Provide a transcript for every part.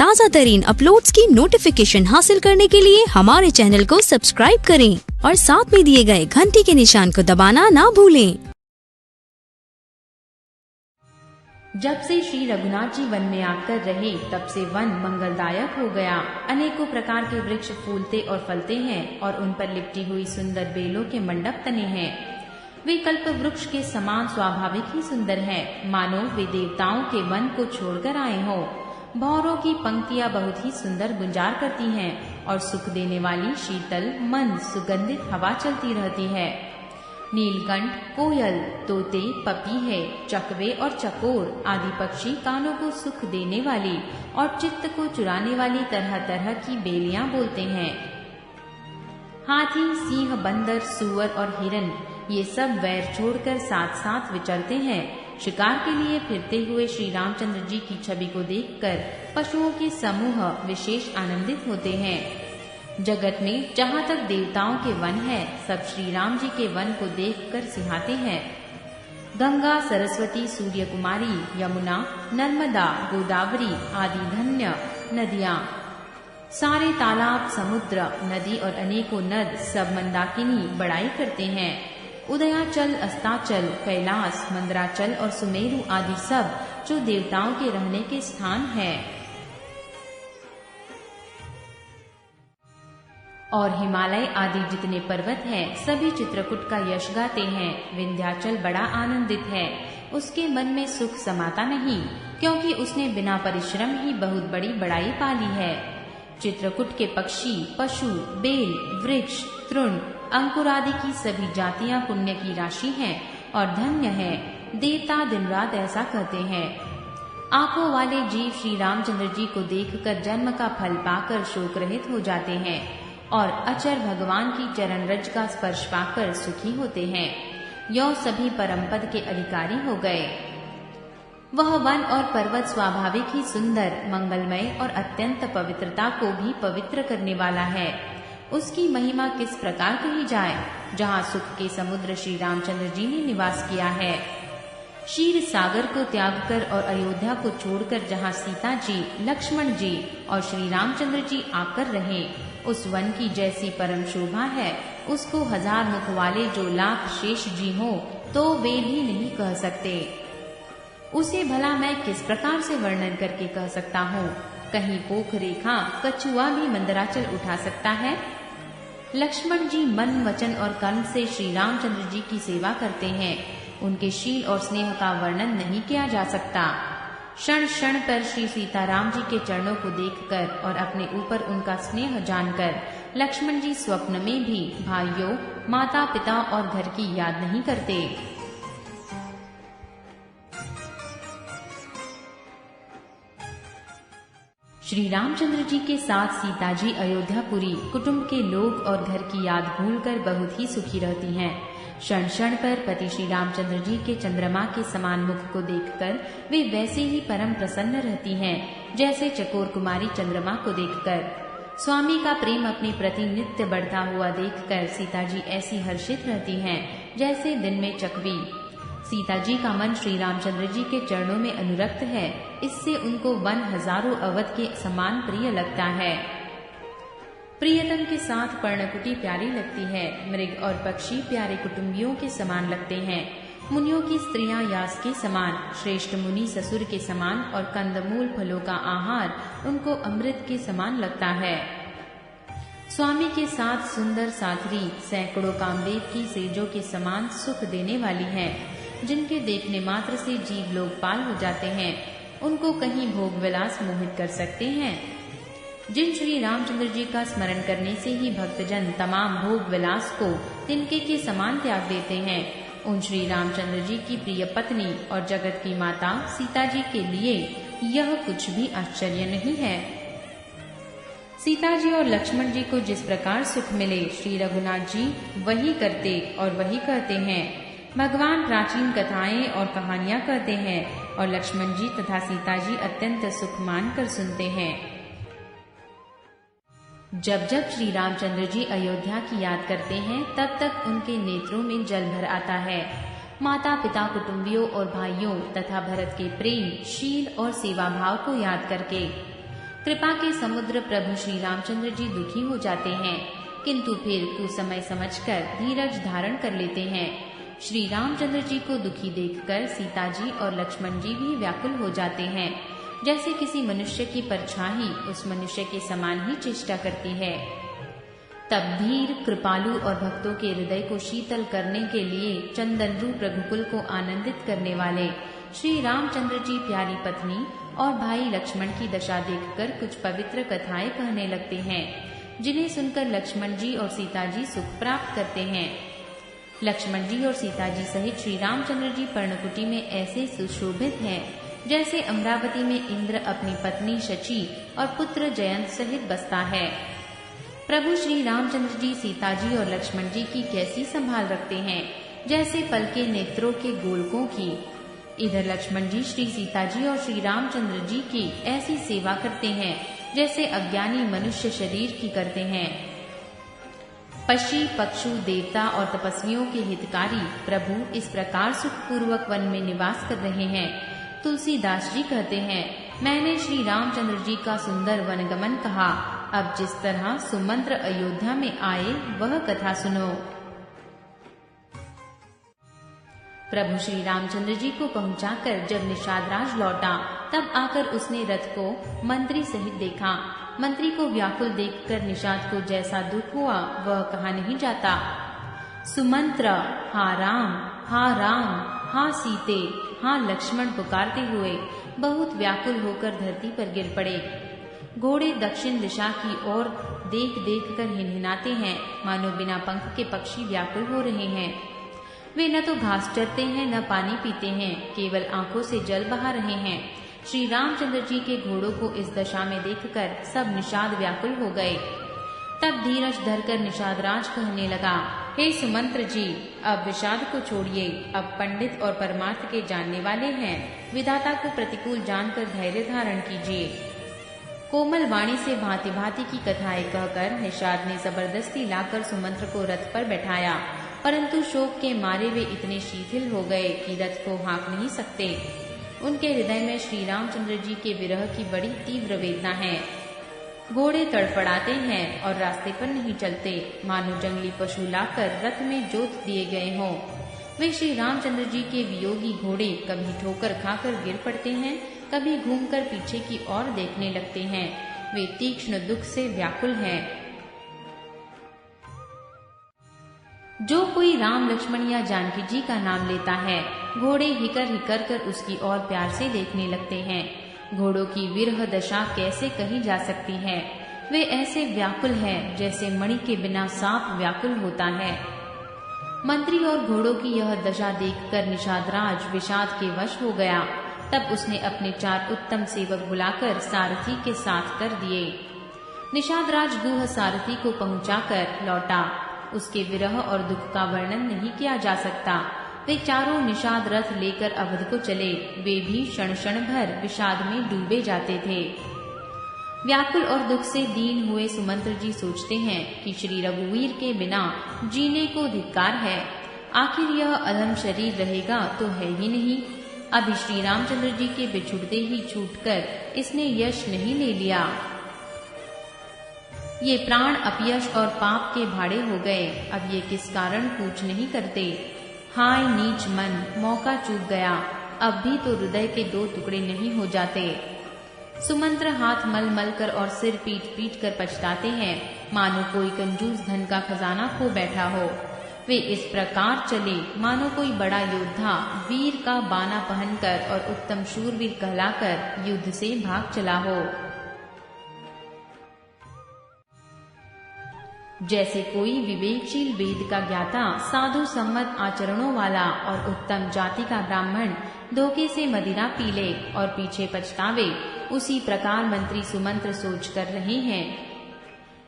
ताज़ा तरीन अपलोड्स की नोटिफिकेशन हासिल करने के लिए हमारे चैनल को सब्सक्राइब करें और साथ में दिए गए घंटी के निशान को दबाना ना भूलें। जब से श्री रघुनाथ जी वन में आकर रहे तब से वन मंगलदायक हो गया। अनेकों प्रकार के वृक्ष फूलते और फलते हैं और उन पर लिपटी हुई सुंदर बेलों के मंडप तने हैं। वे कल्प वृक्ष के समान स्वाभाविक ही सुंदर हैं, मानो वे देवताओं के वन को छोड़कर आए हों। भौरों की पंक्तियां बहुत ही सुंदर गुंजार करती हैं और सुख देने वाली शीतल मंद सुगंधित हवा चलती रहती है। नीलकंठ, कोयल, तोते, पपीहे, चकवे और चकोर आदि पक्षी कानों को सुख देने वाली और चित्त को चुराने वाली तरह तरह की बेलियां बोलते हैं। हाथी, सिंह, बंदर, सूअर और हिरन ये सब वैर छोड़कर साथ साथ विचरते हैं। शिकार के लिए फिरते हुए श्री रामचंद्र जी की छवि को देखकर पशुओं के समूह विशेष आनंदित होते हैं। जगत में जहाँ तक देवताओं के वन है, सब श्री राम जी के वन को देखकर सिहाते हैं। गंगा, सरस्वती, सूर्य कुमारी, यमुना, नर्मदा, गोदावरी आदि धन्य नदियाँ, सारे तालाब, समुद्र, नदी और अनेकों नद सब मंदाकिनी बड़ाई करते हैं। उदयाचल, अस्ताचल, कैलाश, मंदराचल और सुमेरु आदि सब जो देवताओं के रहने के स्थान हैं। और हिमालय आदि जितने पर्वत हैं सभी चित्रकूट का यश गाते हैं। विंध्याचल बड़ा आनंदित है, उसके मन में सुख समाता नहीं, क्योंकि उसने बिना परिश्रम ही बहुत बड़ी बड़ाई पाली है। चित्रकूट के पक्षी, पशु, बेल, वृक्ष, तृण, अंकुर आदि की सभी जातियां पुण्य की राशि हैं और धन्य हैं। देवता दिन रात ऐसा कहते हैं। आंखों वाले जीव श्री रामचंद्र जी को देखकर जन्म का फल पाकर शोक रहित हो जाते हैं और अचर भगवान की चरण रज का स्पर्श पाकर सुखी होते हैं। यो सभी परम पद के अधिकारी हो गए। वह वन और पर्वत स्वाभाविक ही सुंदर, मंगलमय और अत्यंत पवित्रता को भी पवित्र करने वाला है। उसकी महिमा किस प्रकार कही जाए, जहाँ सुख के समुद्र श्री रामचंद्र जी ने निवास किया है। क्षीर सागर को त्याग कर और अयोध्या को छोड़कर जहाँ सीता जी, लक्ष्मण जी और श्री रामचंद्र जी आकर रहे, उस वन की जैसी परम शोभा है, उसको हजार मुख वाले जो लाख शेष जी हो तो वे भी नहीं कह सकते। उसे भला मैं किस प्रकार से वर्णन करके कह सकता हूँ। कहीं पोख रेखा कछुआ भी मंदराचल उठा सकता है। लक्ष्मण जी मन, वचन और कर्म से श्री रामचंद्र जी की सेवा करते हैं। उनके शील और स्नेह का वर्णन नहीं किया जा सकता। क्षण क्षण पर श्री सीताराम जी के चरणों को देखकर और अपने ऊपर उनका स्नेह जानकर लक्ष्मण जी स्वप्न में भी भाइयों, माता पिता और घर की याद नहीं करते। श्री रामचंद्र जी के साथ सीता जी अयोध्यापुरी कुटुंब के लोग और घर की याद भूलकर बहुत ही सुखी रहती हैं। क्षण क्षण पर पति श्री रामचंद्र जी के चंद्रमा के समान मुख को देखकर वे वैसे ही परम प्रसन्न रहती हैं, जैसे चकोर कुमारी चंद्रमा को देखकर। स्वामी का प्रेम अपने प्रति नित्य बढ़ता हुआ देखकर सीता जी ऐसी हर्षित रहती हैं, जैसे दिन में चकवी। सीता जी का मन श्री रामचंद्र जी के चरणों में अनुरक्त है, इससे उनको वन हजारों अवध के समान प्रिय लगता है। प्रियतम के साथ पर्णकुटी प्यारी लगती है। मृग और पक्षी प्यारे कुटुंबियों के समान लगते हैं। मुनियों की स्त्रियां यास के समान, श्रेष्ठ मुनि ससुर के समान और कंदमूल फलों का आहार उनको अमृत के समान लगता है। स्वामी के साथ सुंदर साथरी सैकड़ों कामदेव की सेजों के समान सुख देने वाली है, जिनके देखने मात्र से जीव लोकपाल हो जाते हैं। उनको कहीं भोग विलास मोहित कर सकते हैं। जिन श्री रामचंद्र जी का स्मरण करने से ही भक्तजन तमाम भोग विलास को तिनके के समान त्याग देते हैं, उन श्री रामचंद्र जी की प्रिय पत्नी और जगत की माता सीता जी के लिए यह कुछ भी आश्चर्य नहीं है। सीता जी और लक्ष्मण जी को जिस प्रकार सुख मिले, श्री रघुनाथ जी वही करते और वही कहते हैं। भगवान प्राचीन कथाएं और कहानियां कहते हैं और लक्ष्मण जी तथा सीता जी अत्यंत सुख मानकर सुनते हैं। जब जब श्री रामचंद्र जी अयोध्या की याद करते हैं, तब तक उनके नेत्रों में जल भर आता है। माता पिता, कुटुंबियों और भाइयों तथा भरत के प्रेम, शील और सेवा भाव को याद करके कृपा के समुद्र प्रभु श्री रामचंद्र जी दुखी हो जाते हैं, किंतु फिर कुसमय समझकर धीरज धारण कर लेते हैं। श्री रामचंद्र जी को दुखी देखकर सीता जी और लक्ष्मण जी भी व्याकुल हो जाते हैं। जैसे किसी मनुष्य की परछाई उस मनुष्य के समान ही चेष्टा करती है। तब धीर, कृपालु और भक्तों के हृदय को शीतल करने के लिए चंदन रूप रघुकुल को आनंदित करने वाले श्री रामचंद्र जी प्यारी पत्नी और भाई लक्ष्मण की दशा देखकर कुछ पवित्र कथाएं कहने लगते हैं, जिन्हें सुनकर लक्ष्मण जी और सीता जी सुख प्राप्त करते हैं। लक्ष्मण जी और सीता जी सहित श्री रामचंद्र जी पर्णकुटी में ऐसे सुशोभित हैं, जैसे अमरावती में इंद्र अपनी पत्नी शची और पुत्र जयंत सहित बसता है। प्रभु श्री रामचंद्र जी सीता जी और लक्ष्मण जी की कैसी संभाल रखते हैं, जैसे पल के नेत्रों के गोलकों की। इधर लक्ष्मण जी श्री सीता जी और श्री रामचंद्र जी की ऐसी सेवा करते हैं, जैसे अज्ञानी मनुष्य शरीर की करते हैं। पशु पक्षु देवता और तपस्वियों के हितकारी प्रभु इस प्रकार सुखपूर्वक वन में निवास कर रहे हैं। तुलसीदास जी कहते हैं, मैंने श्री रामचंद्र जी का सुंदर वनगमन कहा, अब जिस तरह सुमंत्र अयोध्या में आए वह कथा सुनो। प्रभु श्री रामचंद्र जी को पहुंचाकर जब निषादराज लौटा, तब आकर उसने रथ को मंत्री सहित देखा। मंत्री को व्याकुल देखकर निषाद को जैसा दुख हुआ वह कहा नहीं जाता। सुमंत्र हा राम, हा सीते, हा लक्ष्मण पुकारते हुए बहुत व्याकुल होकर धरती पर गिर पड़े। घोड़े दक्षिण दिशा की ओर देख देख कर हिनहिनाते हैं, मानो बिना पंख के पक्षी व्याकुल हो रहे हैं। वे न तो घास चरते हैं न पानी पीते हैं, केवल आंखों से जल बहा रहे हैं। श्री रामचंद्र जी के घोड़ों को इस दशा में देखकर सब निषाद व्याकुल हो गए। तब धीरज धरकर निषादराज कहने लगा, हे सुमंत्र जी, अब विषाद को छोड़िए। अब पंडित और परमार्थ के जानने वाले हैं, विधाता को प्रतिकूल जानकर धैर्य धारण कीजिए। कोमल वाणी से भांति भांति की कथाएं कहकर निषाद ने जबरदस्ती लाकर सुमंत्र को रथ पर बैठाया, परंतु शोक के मारे वे इतने शिथिल हो गए कि रथ को हाँक नहीं सकते। उनके हृदय में श्री रामचंद्र जी के विरह की बड़ी तीव्र वेदना है। घोड़े तड़फड़ाते हैं और रास्ते पर नहीं चलते, मानो जंगली पशु लाकर रथ में जोत दिए गए हों। वे श्री रामचंद्र जी के वियोगी घोड़े कभी ठोकर खाकर गिर पड़ते हैं, कभी घूमकर पीछे की ओर देखने लगते हैं। वे तीक्ष्ण दुख से व्याकुल हैं। जो कोई राम लक्ष्मण या जानकी जी का नाम लेता है, घोड़े हिकर हिकर कर उसकी ओर प्यार से देखने लगते हैं। घोड़ों की विरह दशा कैसे कही जा सकती है। वे ऐसे व्याकुल हैं जैसे मणि के बिना सांप व्याकुल होता है। मंत्री और घोड़ों की यह दशा देखकर निषादराज विषाद के वश हो गया। तब उसने अपने 4 उत्तम सेवक बुलाकर सारथी के साथ कर दिए। निषादराज गुह सारथी को पहुंचाकर लौटा। उसके विरह और दुख का वर्णन नहीं किया जा सकता। वे चारों निषाद रथ लेकर अवध को चले। वे भी क्षण क्षण भर विषाद में डूबे जाते थे। व्याकुल और दुख से दीन हुए सुमंत्र जी सोचते हैं कि श्री रघुवीर के बिना जीने को धिक्कार है। आखिर यह अधम शरीर रहेगा तो है ही नहीं। अभी श्री रामचंद्र जी के बिछुड़ते ही छूटकर इसने यश नहीं ले लिया। ये प्राण अपयश और पाप के भाड़े हो गए। अब ये किस कारण कूच नहीं करते। हाय नीच मन, मौका चूक गया। अब भी तो हृदय के 2 टुकड़े नहीं हो जाते। सुमंत्र हाथ मल मल कर और सिर पीट पीट कर पछताते हैं, मानो कोई कंजूस धन का खजाना खो बैठा हो। वे इस प्रकार चले मानो कोई बड़ा योद्धा वीर का बाना पहनकर और उत्तम शूरवीर कहलाकर युद्ध से भाग चला हो। जैसे कोई विवेकशील वेद का ज्ञाता, साधु सम्मत आचरणों वाला और उत्तम जाति का ब्राह्मण धोखे से मदिरा पी ले और पीछे पछतावे, उसी प्रकार मंत्री सुमंत्र सोच कर रहे हैं।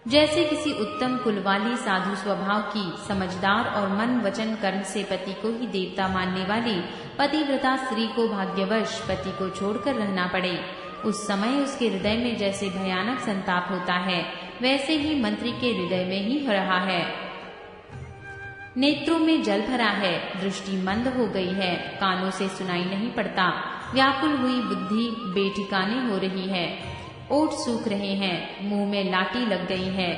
जैसे किसी उत्तम कुल वाली साधु स्वभाव की, समझदार और मन वचन कर्म से पति को ही देवता मानने वाली पतिव्रता स्त्री को भाग्यवश पति को छोड़कर रहना पड़े, उस समय उसके हृदय में जैसे भयानक संताप होता है, वैसे ही मंत्री के हृदय में ही हो रहा है। नेत्रों में जल भरा है, दृष्टि मंद हो गई है, कानों से सुनाई नहीं पड़ता, व्याकुल हुई बुद्धि बेठिकाने हो रही है। ओठ सूख रहे हैं, मुंह में लाठी लग गई है,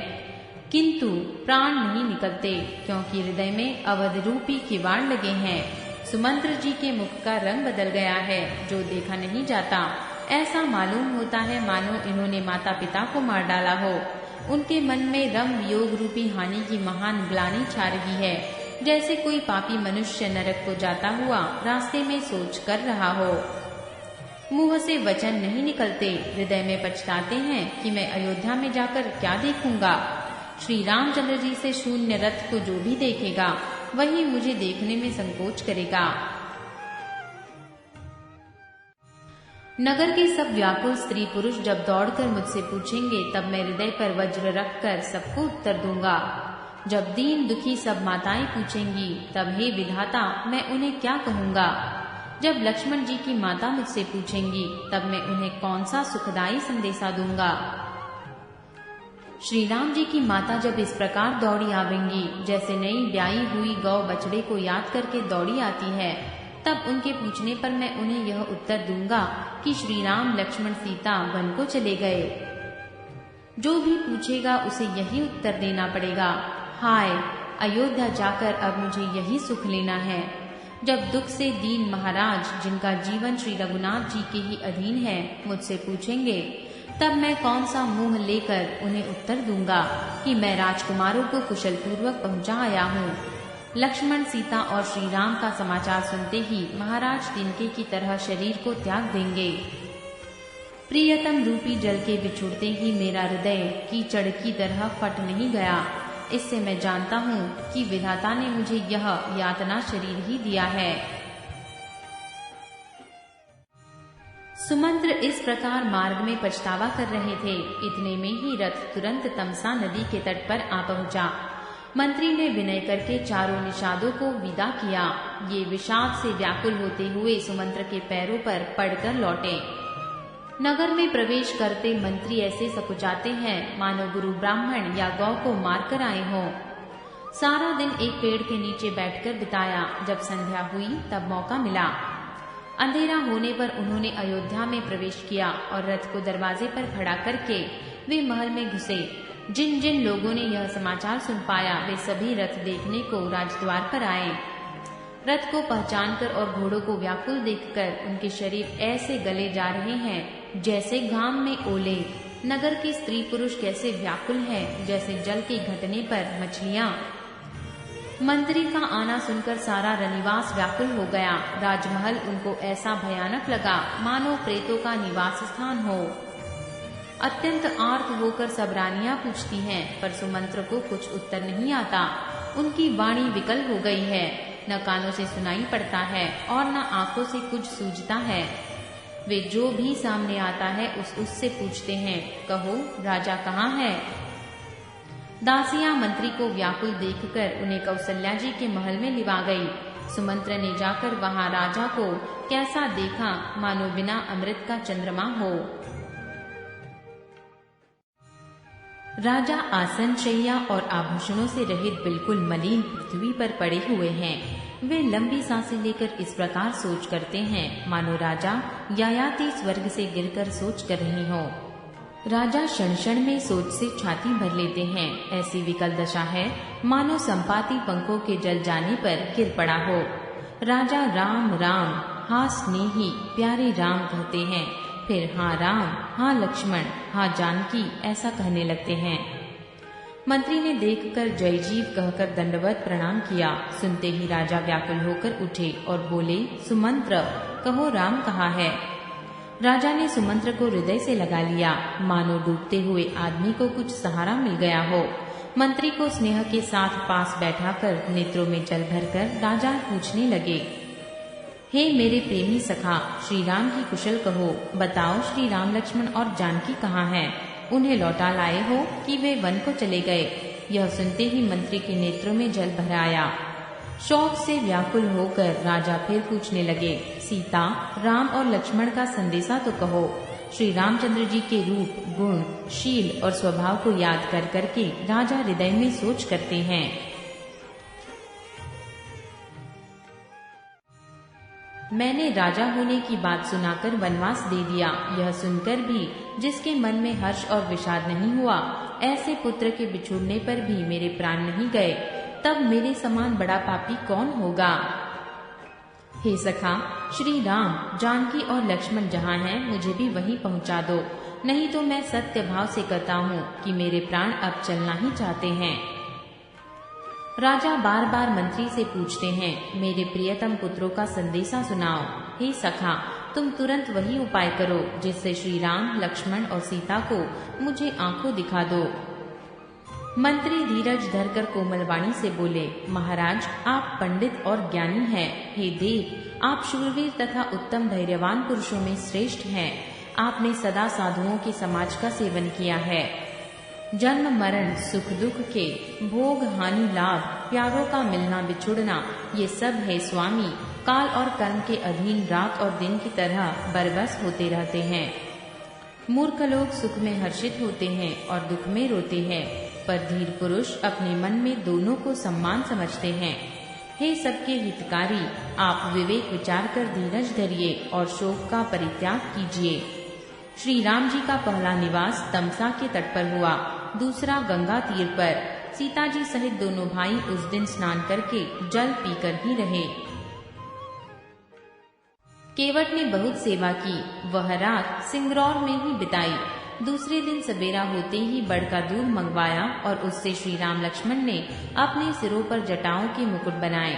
किंतु प्राण नहीं निकलते, क्योंकि हृदय में अवध रूपी किवाड़ लगे हैं। सुमंत्र जी के मुख का रंग बदल गया है, जो देखा नहीं जाता। ऐसा मालूम होता है मानो इन्होंने माता पिता को मार डाला हो। उनके मन में रम वियोग रूपी हानि की महान ग्लानि छा रही है, जैसे कोई पापी मनुष्य नरक को जाता हुआ रास्ते में सोच कर रहा हो। मुंह से वचन नहीं निकलते, हृदय में पछताते हैं कि मैं अयोध्या में जाकर क्या देखूंगा। श्री रामचंद्र जी से शून्य रथ को जो भी देखेगा वही मुझे देखने में संकोच करेगा। नगर के सब व्याकुल स्त्री पुरुष जब दौड़कर मुझसे पूछेंगे, तब मैं हृदय पर वज्र रखकर सबको उत्तर दूंगा। जब दीन दुखी सब माताएं पूछेंगी, तब हे विधाता मैं उन्हें क्या कहूँगा। जब लक्ष्मण जी की माता मुझसे पूछेंगी, तब मैं उन्हें कौन सा सुखदायी संदेशा दूंगा। श्री राम जी की माता जब इस प्रकार दौड़ी आवेंगी, जैसे नई ब्याई हुई गौ बछड़े को याद करके दौड़ी आती है, तब उनके पूछने पर मैं उन्हें यह उत्तर दूंगा कि श्री राम लक्ष्मण सीता वन को चले गए। जो भी पूछेगा उसे यही उत्तर देना पड़ेगा, हाय अयोध्या जाकर अब मुझे यही सुख लेना है। जब दुख से दीन महाराज, जिनका जीवन श्री रघुनाथ जी के ही अधीन है, मुझसे पूछेंगे, तब मैं कौन सा मुंह लेकर उन्हें उत्तर दूंगा कि मैं राजकुमारों को कुशल पूर्वक पहुंचा आया हूँ। लक्ष्मण सीता और श्री राम का समाचार सुनते ही महाराज तिनके की तरह शरीर को त्याग देंगे। प्रियतम रूपी जल के बिछुड़ते ही मेरा हृदय कीचड़ की तरह फट नहीं गया। इससे मैं जानता हूँ कि विधाता ने मुझे यह यातना शरीर ही दिया है। सुमंत्र इस प्रकार मार्ग में पछतावा कर रहे थे। इतने में ही रथ तुरंत तमसा नदी के तट पर आ पहुंचा। मंत्री ने विनय करके चारों निषादों को विदा किया। ये विषाद से व्याकुल होते हुए सुमंत्र के पैरों पर पड़कर लौटे। नगर में प्रवेश करते मंत्री ऐसे सकुचाते हैं मानो गुरु ब्राह्मण या गौ को मारकर आए हों। सारा दिन एक पेड़ के नीचे बैठकर बिताया। जब संध्या हुई तब मौका मिला। अंधेरा होने पर उन्होंने अयोध्या में प्रवेश किया और रथ को दरवाजे पर खड़ा करके वे महल में घुसे। जिन जिन लोगों ने यह समाचार सुन पाया, वे सभी रथ देखने को राजद्वार पर आए। रथ को पहचानकर और घोड़ों को व्याकुल देखकर उनके शरीर ऐसे गले जा रहे हैं जैसे घाम में ओले। नगर के स्त्री पुरुष कैसे व्याकुल हैं, जैसे जल के घटने पर मछलियां। मंत्री का आना सुनकर सारा रनिवास व्याकुल हो गया। राजमहल उनको ऐसा भयानक लगा मानो प्रेतों का निवास स्थान हो। अत्यंत आर्त होकर सब रानियां पूछती हैं, पर सुमंत्र को कुछ उत्तर नहीं आता। उनकी वाणी विकल हो गई है, न कानों से सुनाई पड़ता है और न आंखों से कुछ सूझता है। वे जो भी सामने आता है उससे पूछते हैं, कहो राजा कहाँ है। दासियां मंत्री को व्याकुल देखकर उन्हें कौशल्या जी के महल में लिवा गई। सुमंत्र ने जाकर वहां राजा को कैसा देखा मानो बिना अमृत का चंद्रमा हो। राजा आसन शैया और आभूषणों से रहित बिल्कुल मलिन पृथ्वी पर पड़े हुए हैं। वे लंबी सांसें लेकर इस प्रकार सोच करते हैं मानो राजा यायाति स्वर्ग से गिरकर सोच कर रही हो। राजा क्षण क्षण में सोच से छाती भर लेते हैं। ऐसी विकल दशा है मानो संपाती पंखों के जल जाने पर गिर पड़ा हो। राजा राम राम हाँ स्नेही प्यारे राम कहते हैं, फिर हाँ राम हाँ लक्ष्मण हाँ जानकी ऐसा कहने लगते हैं। मंत्री ने देखकर जय जीव कहकर दंडवत प्रणाम किया। सुनते ही राजा व्याकुल होकर उठे और बोले, सुमंत्र कहो राम कहाँ है। राजा ने सुमंत्र को हृदय से लगा लिया, मानो डूबते हुए आदमी को कुछ सहारा मिल गया हो। मंत्री को स्नेह के साथ पास बैठाकर नेत्रों में जल भरकर राजा पूछने लगे, हे मेरे प्रेमी सखा, श्री राम की कुशल कहो। बताओ श्री राम लक्ष्मण और जानकी कहाँ हैं? उन्हें लौटा लाए हो कि वे वन को चले गए? यह सुनते ही मंत्री के नेत्रों में जल भर आया। शोक से व्याकुल होकर राजा फिर पूछने लगे, सीता राम और लक्ष्मण का संदेशा तो कहो। श्री रामचंद्र जी के रूप गुण शील और स्वभाव को याद कर करके राजा हृदय में सोच करते हैं। मैंने राजा होने की बात सुनाकर वनवास दे दिया। यह सुनकर भी जिसके मन में हर्ष और विषाद नहीं हुआ, ऐसे पुत्र के बिछुड़ने पर भी मेरे प्राण नहीं गए, तब मेरे समान बड़ा पापी कौन होगा। हे सखा, श्री राम, जानकी और लक्ष्मण जहाँ हैं, मुझे भी वहीं पहुँचा दो, नहीं तो मैं सत्य भाव से कहता हूँ कि मेरे प्राण अब चलना ही चाहते हैं। राजा बार बार मंत्री से पूछते हैं, मेरे प्रियतम पुत्रों का संदेशा सुनाओ। हे सखा, तुम तुरंत वही उपाय करो जिससे श्री राम, लक्ष्मण और सीता को मुझे आंखों दिखा दो। मंत्री धीरज धरकर कोमल वाणी से बोले, महाराज, आप पंडित और ज्ञानी हैं। हे देव, आप शूरवीर तथा उत्तम धैर्यवान पुरुषों में श्रेष्ठ हैं। आपने सदा साधुओं के समाज का सेवन किया है। जन्म मरण, सुख दुख के, भोग हानि लाभ, प्यारों का मिलना बिछुड़ना, ये सब है स्वामी, काल और कर्म के अधीन रात और दिन की तरह बरबस होते रहते हैं। मूर्ख लोग सुख में हर्षित होते हैं और दुख में रोते हैं, पर धीर पुरुष अपने मन में दोनों को सम्मान समझते हैं। हे सबके हितकारी, आप विवेक विचार कर धीरज धरिए और शोक का परित्याग कीजिए। श्री राम जी का पहला निवास तमसा के तट पर हुआ, दूसरा गंगा तीर पर। सीता जी सहित दोनों भाई उस दिन स्नान करके जल पीकर ही रहे। केवट ने बहुत सेवा की, वह रात सिंगरौर में ही बिताई। दूसरे दिन सवेरा होते ही बड़ का दूध मंगवाया और उससे श्री राम लक्ष्मण ने अपने सिरों पर जटाओं के मुकुट बनाए।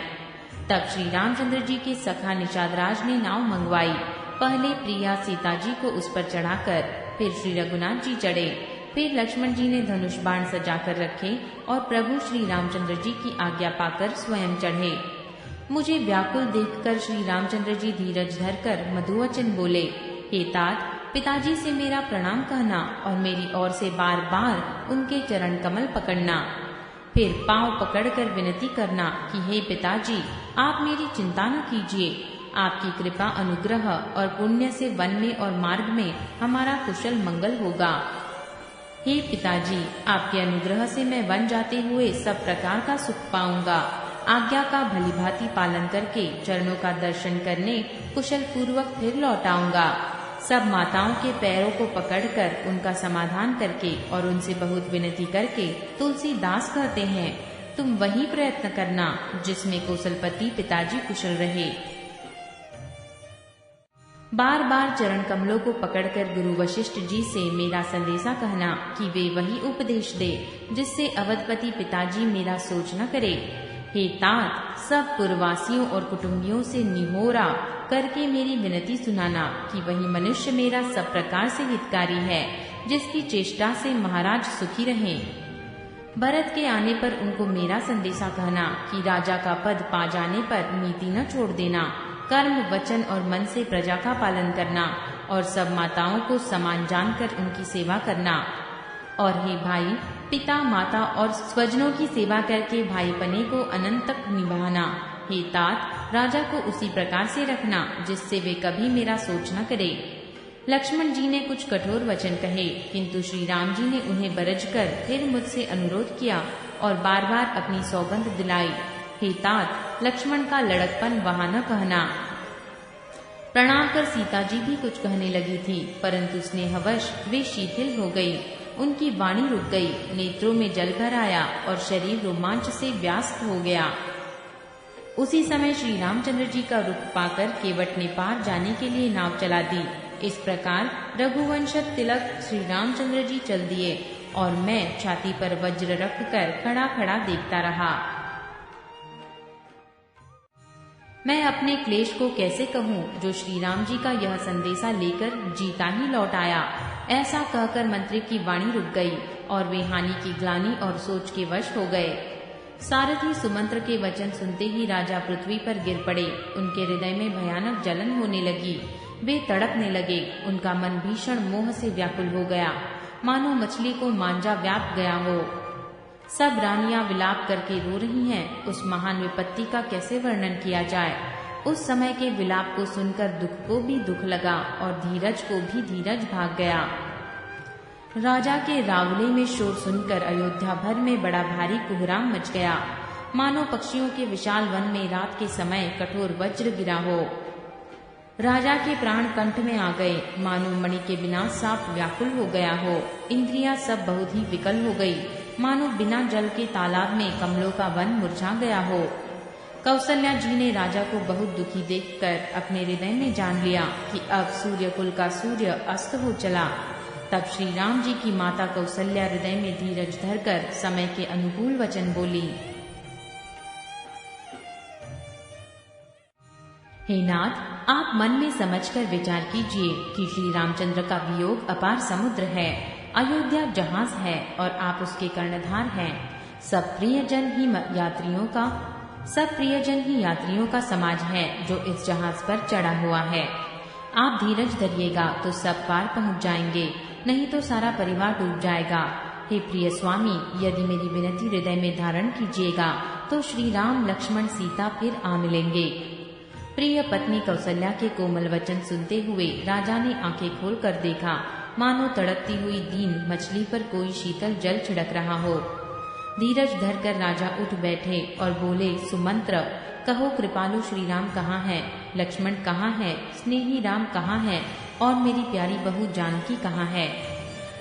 तब श्री रामचंद्र जी के सखा निषादराज ने नाव मंगवाई। पहले प्रिया सीता जी को उस पर चढ़ाकर फिर श्री रघुनाथ जी चढ़े, फिर लक्ष्मण जी ने धनुष बाण सजाकर रखे और प्रभु श्री रामचंद्र जी की आज्ञा पाकर स्वयं चढ़े। मुझे व्याकुल देखकर श्री रामचंद्र जी धीरज धरकर मधुवचन बोले, हे तात, पिताजी से मेरा प्रणाम कहना और मेरी ओर से बार बार उनके चरण कमल पकड़ना। फिर पांव पकड़कर विनती करना कि हे पिताजी, आप मेरी चिंता न कीजिए, आपकी कृपा, अनुग्रह और पुण्य से वन में और मार्ग में हमारा कुशल मंगल होगा। हे पिताजी, आपके अनुग्रह से मैं वन जाते हुए सब प्रकार का सुख पाऊंगा। आज्ञा का भलीभांति पालन करके चरणों का दर्शन करने कुशल पूर्वक फिर लौट आऊंगा। सब माताओं के पैरों को पकड़कर उनका समाधान करके और उनसे बहुत विनती करके तुलसीदास कहते हैं, तुम वही प्रयत्न करना जिसमें कौशलपति पिताजी कुशल रहे। बार बार चरण कमलों को पकड़कर गुरु वशिष्ठ जी से मेरा संदेशा कहना कि वे वही उपदेश दे जिससे अवधपति पिताजी मेरा सोच न करे। हे तात, सब पुरवासियों और कुटुंबियों से निहोरा करके मेरी विनती सुनाना कि वही मनुष्य मेरा सब प्रकार से हितकारी है जिसकी चेष्टा से महाराज सुखी रहें। भरत के आने पर उनको मेरा संदेशा कहना कि राजा का पद पा जाने पर नीति न छोड़ देना, कर्म, वचन और मन से प्रजा का पालन करना और सब माताओं को समान जानकर उनकी सेवा करना। और हे भाई, पिता, माता और स्वजनों की सेवा करके भाईपने को अनंत तक निभाना। हे तात, राजा को उसी प्रकार से रखना जिससे वे कभी मेरा सोच न करे। लक्ष्मण जी ने कुछ कठोर वचन कहे, किंतु श्री राम जी ने उन्हें बरज कर फिर मुझसे अनुरोध किया और बार बार अपनी सौगंध दिलाई। हे तात, लक्ष्मण का लड़कपन वहाँ न कहना। प्रणाम कर सीता जी भी कुछ कहने लगी थी, परंतु स्नेहवश वे शिथिल हो गई। उनकी वाणी रुक गई, नेत्रों में जल भर आया और शरीर रोमांच से व्यास्त हो गया। उसी समय श्री रामचंद्र जी का रुख पाकर केवट ने पार जाने के लिए नाव चला दी। इस प्रकार रघुवंश तिलक श्री रामचंद्र जी चल दिए और मैं छाती पर वज्र रखकर खड़ा खड़ा देखता रहा। मैं अपने क्लेश को कैसे कहूँ जो श्री राम जी का यह संदेशा लेकर जीता ही लौट आया। ऐसा कहकर मंत्री की वाणी रुक गई और वे हानि की ग्लानि और सोच के वश हो गए। सारथी सुमंत्र के वचन सुनते ही राजा पृथ्वी पर गिर पड़े। उनके हृदय में भयानक जलन होने लगी, वे तड़पने लगे। उनका मन भीषण मोह से व्याकुल हो गया, मानो मछली को मांझा व्याप गया हो। सब रानियां विलाप करके रो रही हैं। उस महान विपत्ति का कैसे वर्णन किया जाए। उस समय के विलाप को सुनकर दुख को भी दुख लगा और धीरज को भी धीरज भाग गया। राजा के रावले में शोर सुनकर अयोध्या भर में बड़ा भारी कोहराम मच गया, मानो पक्षियों के विशाल वन में रात के समय कठोर वज्र गिरा हो। राजा के प्राण कंठ में आ गए, मानो मणि के बिना सांप व्याकुल हो गया हो। इंद्रियां सब बहुत ही विकल हो गई, मानो बिना जल के तालाब में कमलों का वन मुरझा गया हो। कौसल्या जी ने राजा को बहुत दुखी देखकर अपने हृदय में जान लिया कि अब सूर्य कुल का सूर्य अस्त हो चला। तब श्री राम जी की माता कौसल्या हृदय में धीरज धरकर समय के अनुकूल वचन बोली। हे नाथ, आप मन में समझकर विचार कीजिए कि श्री रामचंद्र का वियोग अपार समुद्र है, अयोध्या जहाज है और आप उसके कर्णधार हैं। सब प्रियजन ही यात्रियों का समाज है जो इस जहाज पर चढ़ा हुआ है। आप धीरज धरिएगा तो सब पार पहुंच जाएंगे, नहीं तो सारा परिवार डूब जाएगा। हे प्रिय स्वामी, यदि मेरी विनती हृदय में धारण कीजिएगा तो श्री राम लक्ष्मण सीता फिर आ मिलेंगे। प्रिय पत्नी कौसल्या के कोमल वचन सुनते हुए राजा ने आंखें खोलकर देखा, मानो तड़पती हुई दीन मछली पर कोई शीतल जल छिड़क रहा हो। धीरज धरकर राजा उठ बैठे और बोले, सुमंत्र, कहो कृपालु श्री राम कहाँ है, लक्ष्मण कहाँ है, स्नेही राम कहाँ है और मेरी प्यारी बहू जानकी कहाँ है।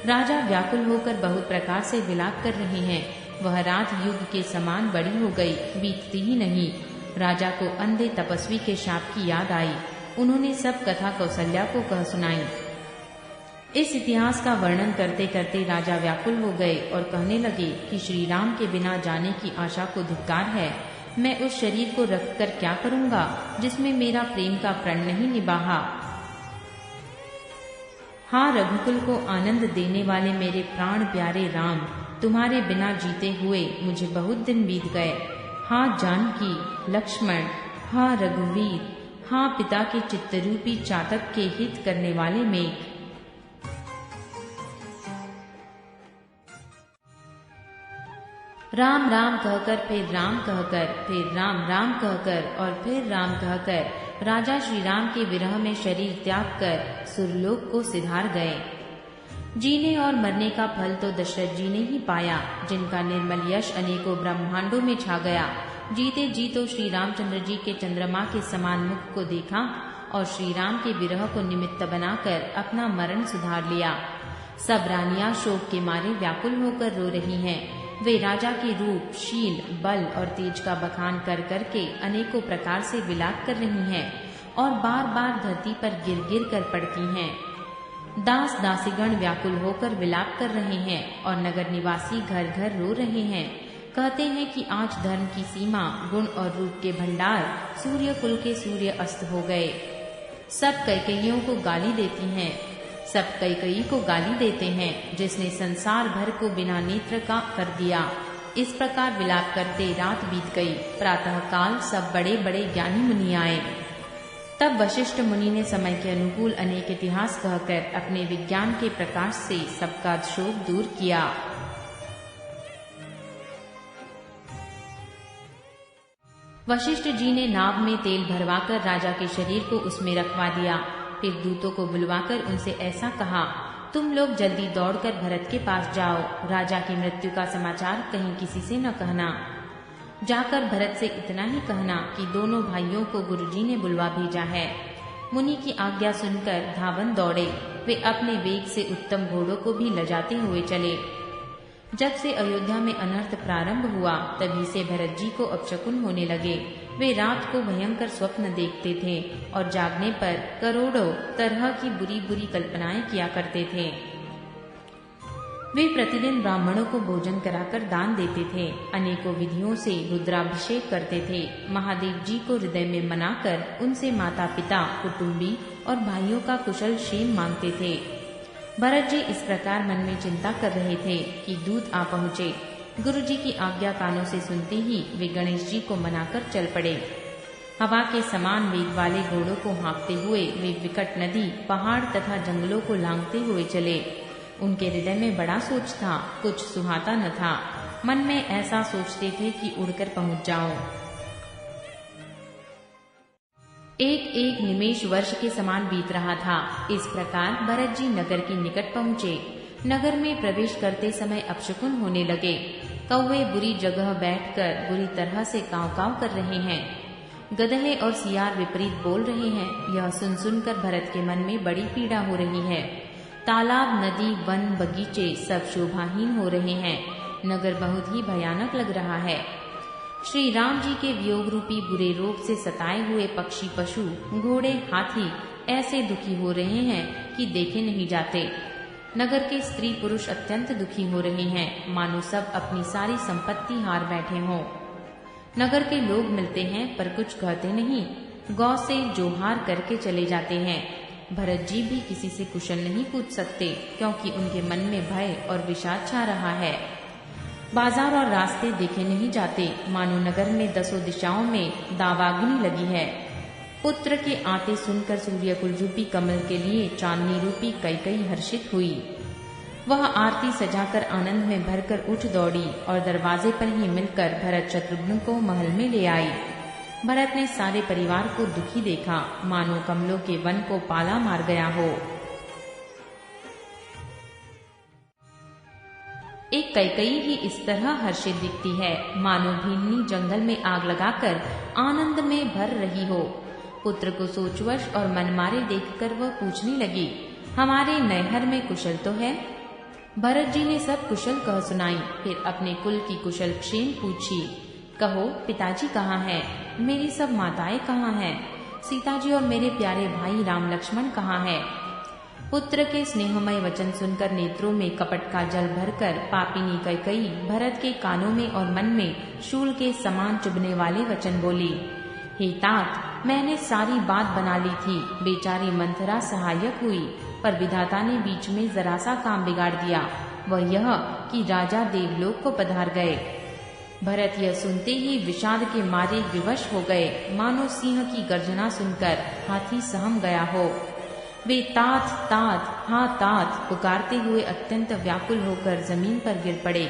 राजा व्याकुल होकर बहुत प्रकार से विलाप कर रहे हैं। वह रात युग के समान बड़ी हो गई, बीतती ही नहीं। राजा को अंधे तपस्वी के शाप की याद आई। उन्होंने सब कथा कौसल्या को कह सुनाई। इस इतिहास का वर्णन करते करते राजा व्याकुल हो गए और कहने लगे कि श्री राम के बिना जाने की आशा को धिक्कार है। मैं उस शरीर को रखकर क्या करूंगा जिसमें मेरा प्रेम का प्रण नहीं निभाहा। हाँ, रघुकुल को आनंद देने वाले मेरे प्राण प्यारे राम, तुम्हारे बिना जीते हुए मुझे बहुत दिन बीत गए। हाँ जानकी, लक्ष्मण, हाँ रघुवीर, हाँ पिता के चित्तरूपी चातक के हित करने वाले मेघ। राम राम कहकर फिर राम कहकर, फिर राम राम कहकर और फिर राम कहकर राजा श्री राम के विरह में शरीर त्याग कर सुरलोक को सिधार गए। जीने और मरने का फल तो दशरथ जी ने ही पाया, जिनका निर्मल यश अनेकों ब्रह्मांडों में छा गया। जीते जी तो श्री रामचंद्र जी के चंद्रमा के समान मुख को देखा और श्री राम के विरह को निमित्त बनाकर अपना मरण सुधार लिया। सब रानियां शोक के मारे व्याकुल होकर रो रही हैं। वे राजा के रूप, शील, बल और तेज का बखान कर करके अनेकों प्रकार से विलाप कर रही हैं और बार बार धरती पर गिर गिर कर पड़ती हैं। दास दासीगण व्याकुल होकर विलाप कर रहे हैं और नगर निवासी घर घर रो रहे हैं। कहते हैं कि आज धर्म की सीमा, गुण और रूप के भंडार, सूर्य कुल के सूर्य अस्त हो गए। सब कैकेयियों को गाली देती हैं, सब कैकेयी को गाली देते हैं जिसने संसार भर को बिना नेत्र का कर दिया। इस प्रकार विलाप करते रात बीत गई। प्रातः काल सब बड़े बड़े ज्ञानी मुनि आए। तब वशिष्ठ मुनि ने समय के अनुकूल अनेक इतिहास कहकर अपने विज्ञान के प्रकाश से सबका शोक दूर किया। वशिष्ठ जी ने नाव में तेल भरवाकर राजा के शरीर को उसमें रखवा दिया। फिर दूतों को बुलवाकर उनसे ऐसा कहा, तुम लोग जल्दी दौड़कर भरत के पास जाओ। राजा की मृत्यु का समाचार कहीं किसी से न कहना। जाकर भरत से इतना ही कहना कि दोनों भाइयों को गुरुजी ने बुलवा भेजा है। मुनि की आज्ञा सुनकर धावन दौड़े। वे अपने वेग से उत्तम घोड़ों को भी लजाते हुए चले। जब से अयोध्या में अनर्थ प्रारंभ हुआ तभी से भरत जी को अपशकुन होने लगे। वे रात को भयंकर स्वप्न देखते थे और जागने पर करोड़ों तरह की बुरी बुरी कल्पनाएं किया करते थे। वे प्रतिदिन ब्राह्मणों को भोजन कराकर दान देते थे। अनेकों विधियों से रुद्राभिषेक करते थे। महादेव जी को हृदय में मनाकर उनसे माता पिता, कुटुंबी और भाइयों का कुशल क्षेम मांगते थे। भरत जी इस प्रकार मन में चिंता कर रहे थे कि दूत आ पहुँचे। गुरु जी की आज्ञा कानों से सुनते ही वे गणेश जी को मनाकर चल पड़े। हवा के समान वेग वाले घोड़ों को हाँकते हुए वे विकट नदी, पहाड़ तथा जंगलों को लांघते हुए चले। उनके हृदय में बड़ा सोच था, कुछ सुहाता न था। मन में ऐसा सोचते थे कि उड़कर पहुंच जाऊं। एक एक निमेष वर्ष के समान बीत रहा था। इस प्रकार भरत जी नगर के निकट पहुँचे। नगर में प्रवेश करते समय अपशकुन होने लगे। कौवे बुरी जगह बैठकर बुरी तरह से काव काव कर रहे हैं। गदहे और सियार विपरीत बोल रहे हैं। यह सुन सुनकर भरत के मन में बड़ी पीड़ा हो रही है। तालाब, नदी, वन, बगीचे सब शोभाहीन हो रहे हैं। नगर बहुत ही भयानक लग रहा है। श्री राम जी के वियोग रूपी बुरे रोग से सताए हुए पक्षी, पशु, घोड़े, हाथी ऐसे दुखी हो रहे हैं कि देखे नहीं जाते। नगर के स्त्री पुरुष अत्यंत दुखी हो रहे हैं, मानो सब अपनी सारी संपत्ति हार बैठे हों। नगर के लोग मिलते हैं पर कुछ कहते नहीं, गौ से जोहार करके चले जाते हैं। भरत जी भी किसी से कुशल नहीं पूछ सकते, क्योंकि उनके मन में भय और विषाद छा रहा है। बाजार और रास्ते देखे नहीं जाते, मानो नगर में दसों दिशाओं में दावाग्नि लगी है। पुत्र के आते सुनकर सूर्यकुल रूपी कमल के लिए चांदनी रूपी कैकेयी हर्षित हुई। वह आरती सजाकर आनंद में भरकर उठ दौड़ी और दरवाजे पर ही मिलकर भरत शत्रुघ्न को महल में ले आई। भरत ने सारे परिवार को दुखी देखा, मानो कमलों के वन को पाला मार गया हो। एक कैकेयी ही इस तरह हर्षित दिखती है, मानो भीमनी जंगल में आग लगाकर आनंद में भर रही हो। पुत्र को सोचवश और मनमारे देखकर वह पूछने लगी, हमारे नैहर में कुशल तो है? भरत जी ने सब कुशल कह सुनाई। फिर अपने कुल की कुशल क्षेम पूछी। कहो, पिताजी कहाँ हैं? मेरी सब माताएं कहाँ हैं? सीता जी और मेरे प्यारे भाई राम लक्ष्मण कहाँ हैं? पुत्र के स्नेहमय वचन सुनकर नेत्रों में कपट का जल भरकर पापिनी कैकेयी भरत के कानों में और मन में शूल के समान चुभने वाले वचन बोली। हे तात, मैंने सारी बात बना ली थी। बेचारी मंथरा सहायक हुई, पर विधाता ने बीच में जरा सा काम बिगाड़ दिया। वह यह कि राजा देवलोक को पधार गए। भरत यह सुनते ही विषाद के मारे विवश हो गए, मानो सिंह की गर्जना सुनकर हाथी सहम गया हो। वे तात तात, हाँ तात पुकारते हुए अत्यंत व्याकुल होकर जमीन पर गिर पड़े।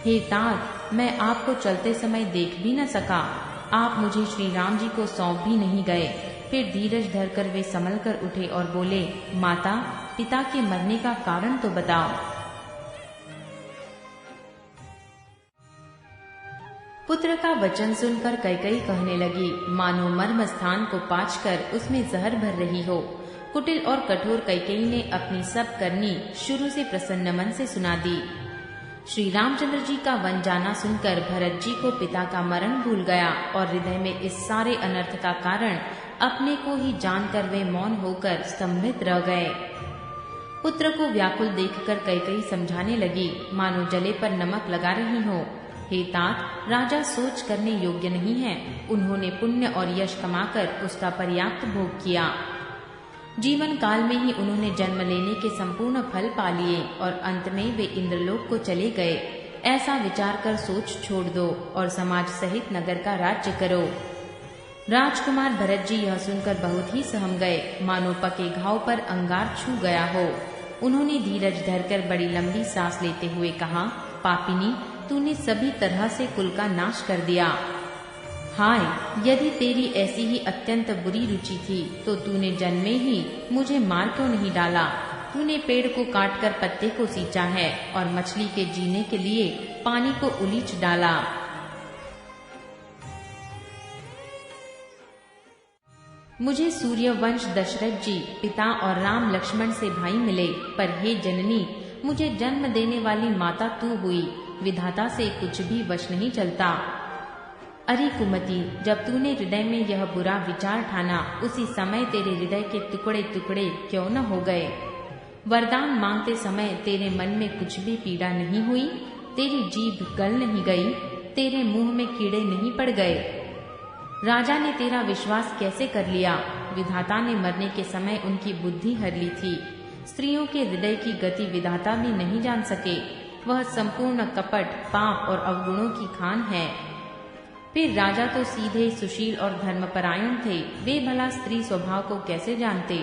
हे तात, मैं आपको चलते समय देख भी न सका। आप मुझे श्री राम जी को सौंप भी नहीं गए। फिर धीरज धरकर वे संभल कर उठे और बोले, माता, पिता के मरने का कारण तो बताओ। पुत्र का वचन सुनकर कैकेयी कहने लगी, मानो मर्म स्थान को पाँचकर उसमें जहर भर रही हो। कुटिल और कठोर कैकेयी ने अपनी सब करनी शुरू से प्रसन्न मन से सुना दी। श्री रामचंद्र जी का वन जाना सुनकर भरत जी को पिता का मरण भूल गया और हृदय में इस सारे अनर्थ का कारण अपने को ही जानकर वे मौन होकर स्तंभित रह गए। पुत्र को व्याकुल देखकर कैकेयी समझाने लगी, मानो जले पर नमक लगा रही हो। हे तात, राजा सोच करने योग्य नहीं है। उन्होंने पुण्य और यश कमाकर उसका पर्याप्त भोग किया। जीवन काल में ही उन्होंने जन्म लेने के संपूर्ण फल पा लिए और अंत में वे इंद्रलोक को चले गए। ऐसा विचार कर सोच छोड़ दो और समाज सहित नगर का राज्य करो। राजकुमार भरत जी यह सुनकर बहुत ही सहम गए, मानो पके घाव पर अंगार छू गया हो। उन्होंने धीरज धरकर बड़ी लंबी सांस लेते हुए कहा, पापिनी, तूने सभी तरह से कुल का नाश कर दिया। हाय, यदि तेरी ऐसी ही अत्यंत बुरी रुचि थी तो तूने जन्मे ही मुझे मार क्यों नहीं डाला? तूने पेड़ को काटकर पत्ते को सींचा है और मछली के जीने के लिए पानी को उलीच डाला। मुझे सूर्यवंश दशरथ जी पिता और राम लक्ष्मण से भाई मिले, पर हे जननी, मुझे जन्म देने वाली माता तू हुई। विधाता से कुछ भी वश नहीं चलता। अरे कुमति, जब तूने हृदय में यह बुरा विचार ठाना, उसी समय तेरे हृदय के टुकड़े टुकड़े क्यों न हो गए? वरदान मांगते समय तेरे मन में कुछ भी पीड़ा नहीं हुई? तेरी जीभ गल नहीं गई? तेरे मुंह में कीड़े नहीं पड़ गए? राजा ने तेरा विश्वास कैसे कर लिया? विधाता ने मरने के समय उनकी बुद्धि हर ली थी। स्त्रियों के हृदय की गति विधाता भी नहीं जान सके। वह संपूर्ण कपट, पाप और अवगुणों की खान है। फिर राजा तो सीधे, सुशील और धर्मपरायण थे। वे भला स्त्री स्वभाव को कैसे जानते?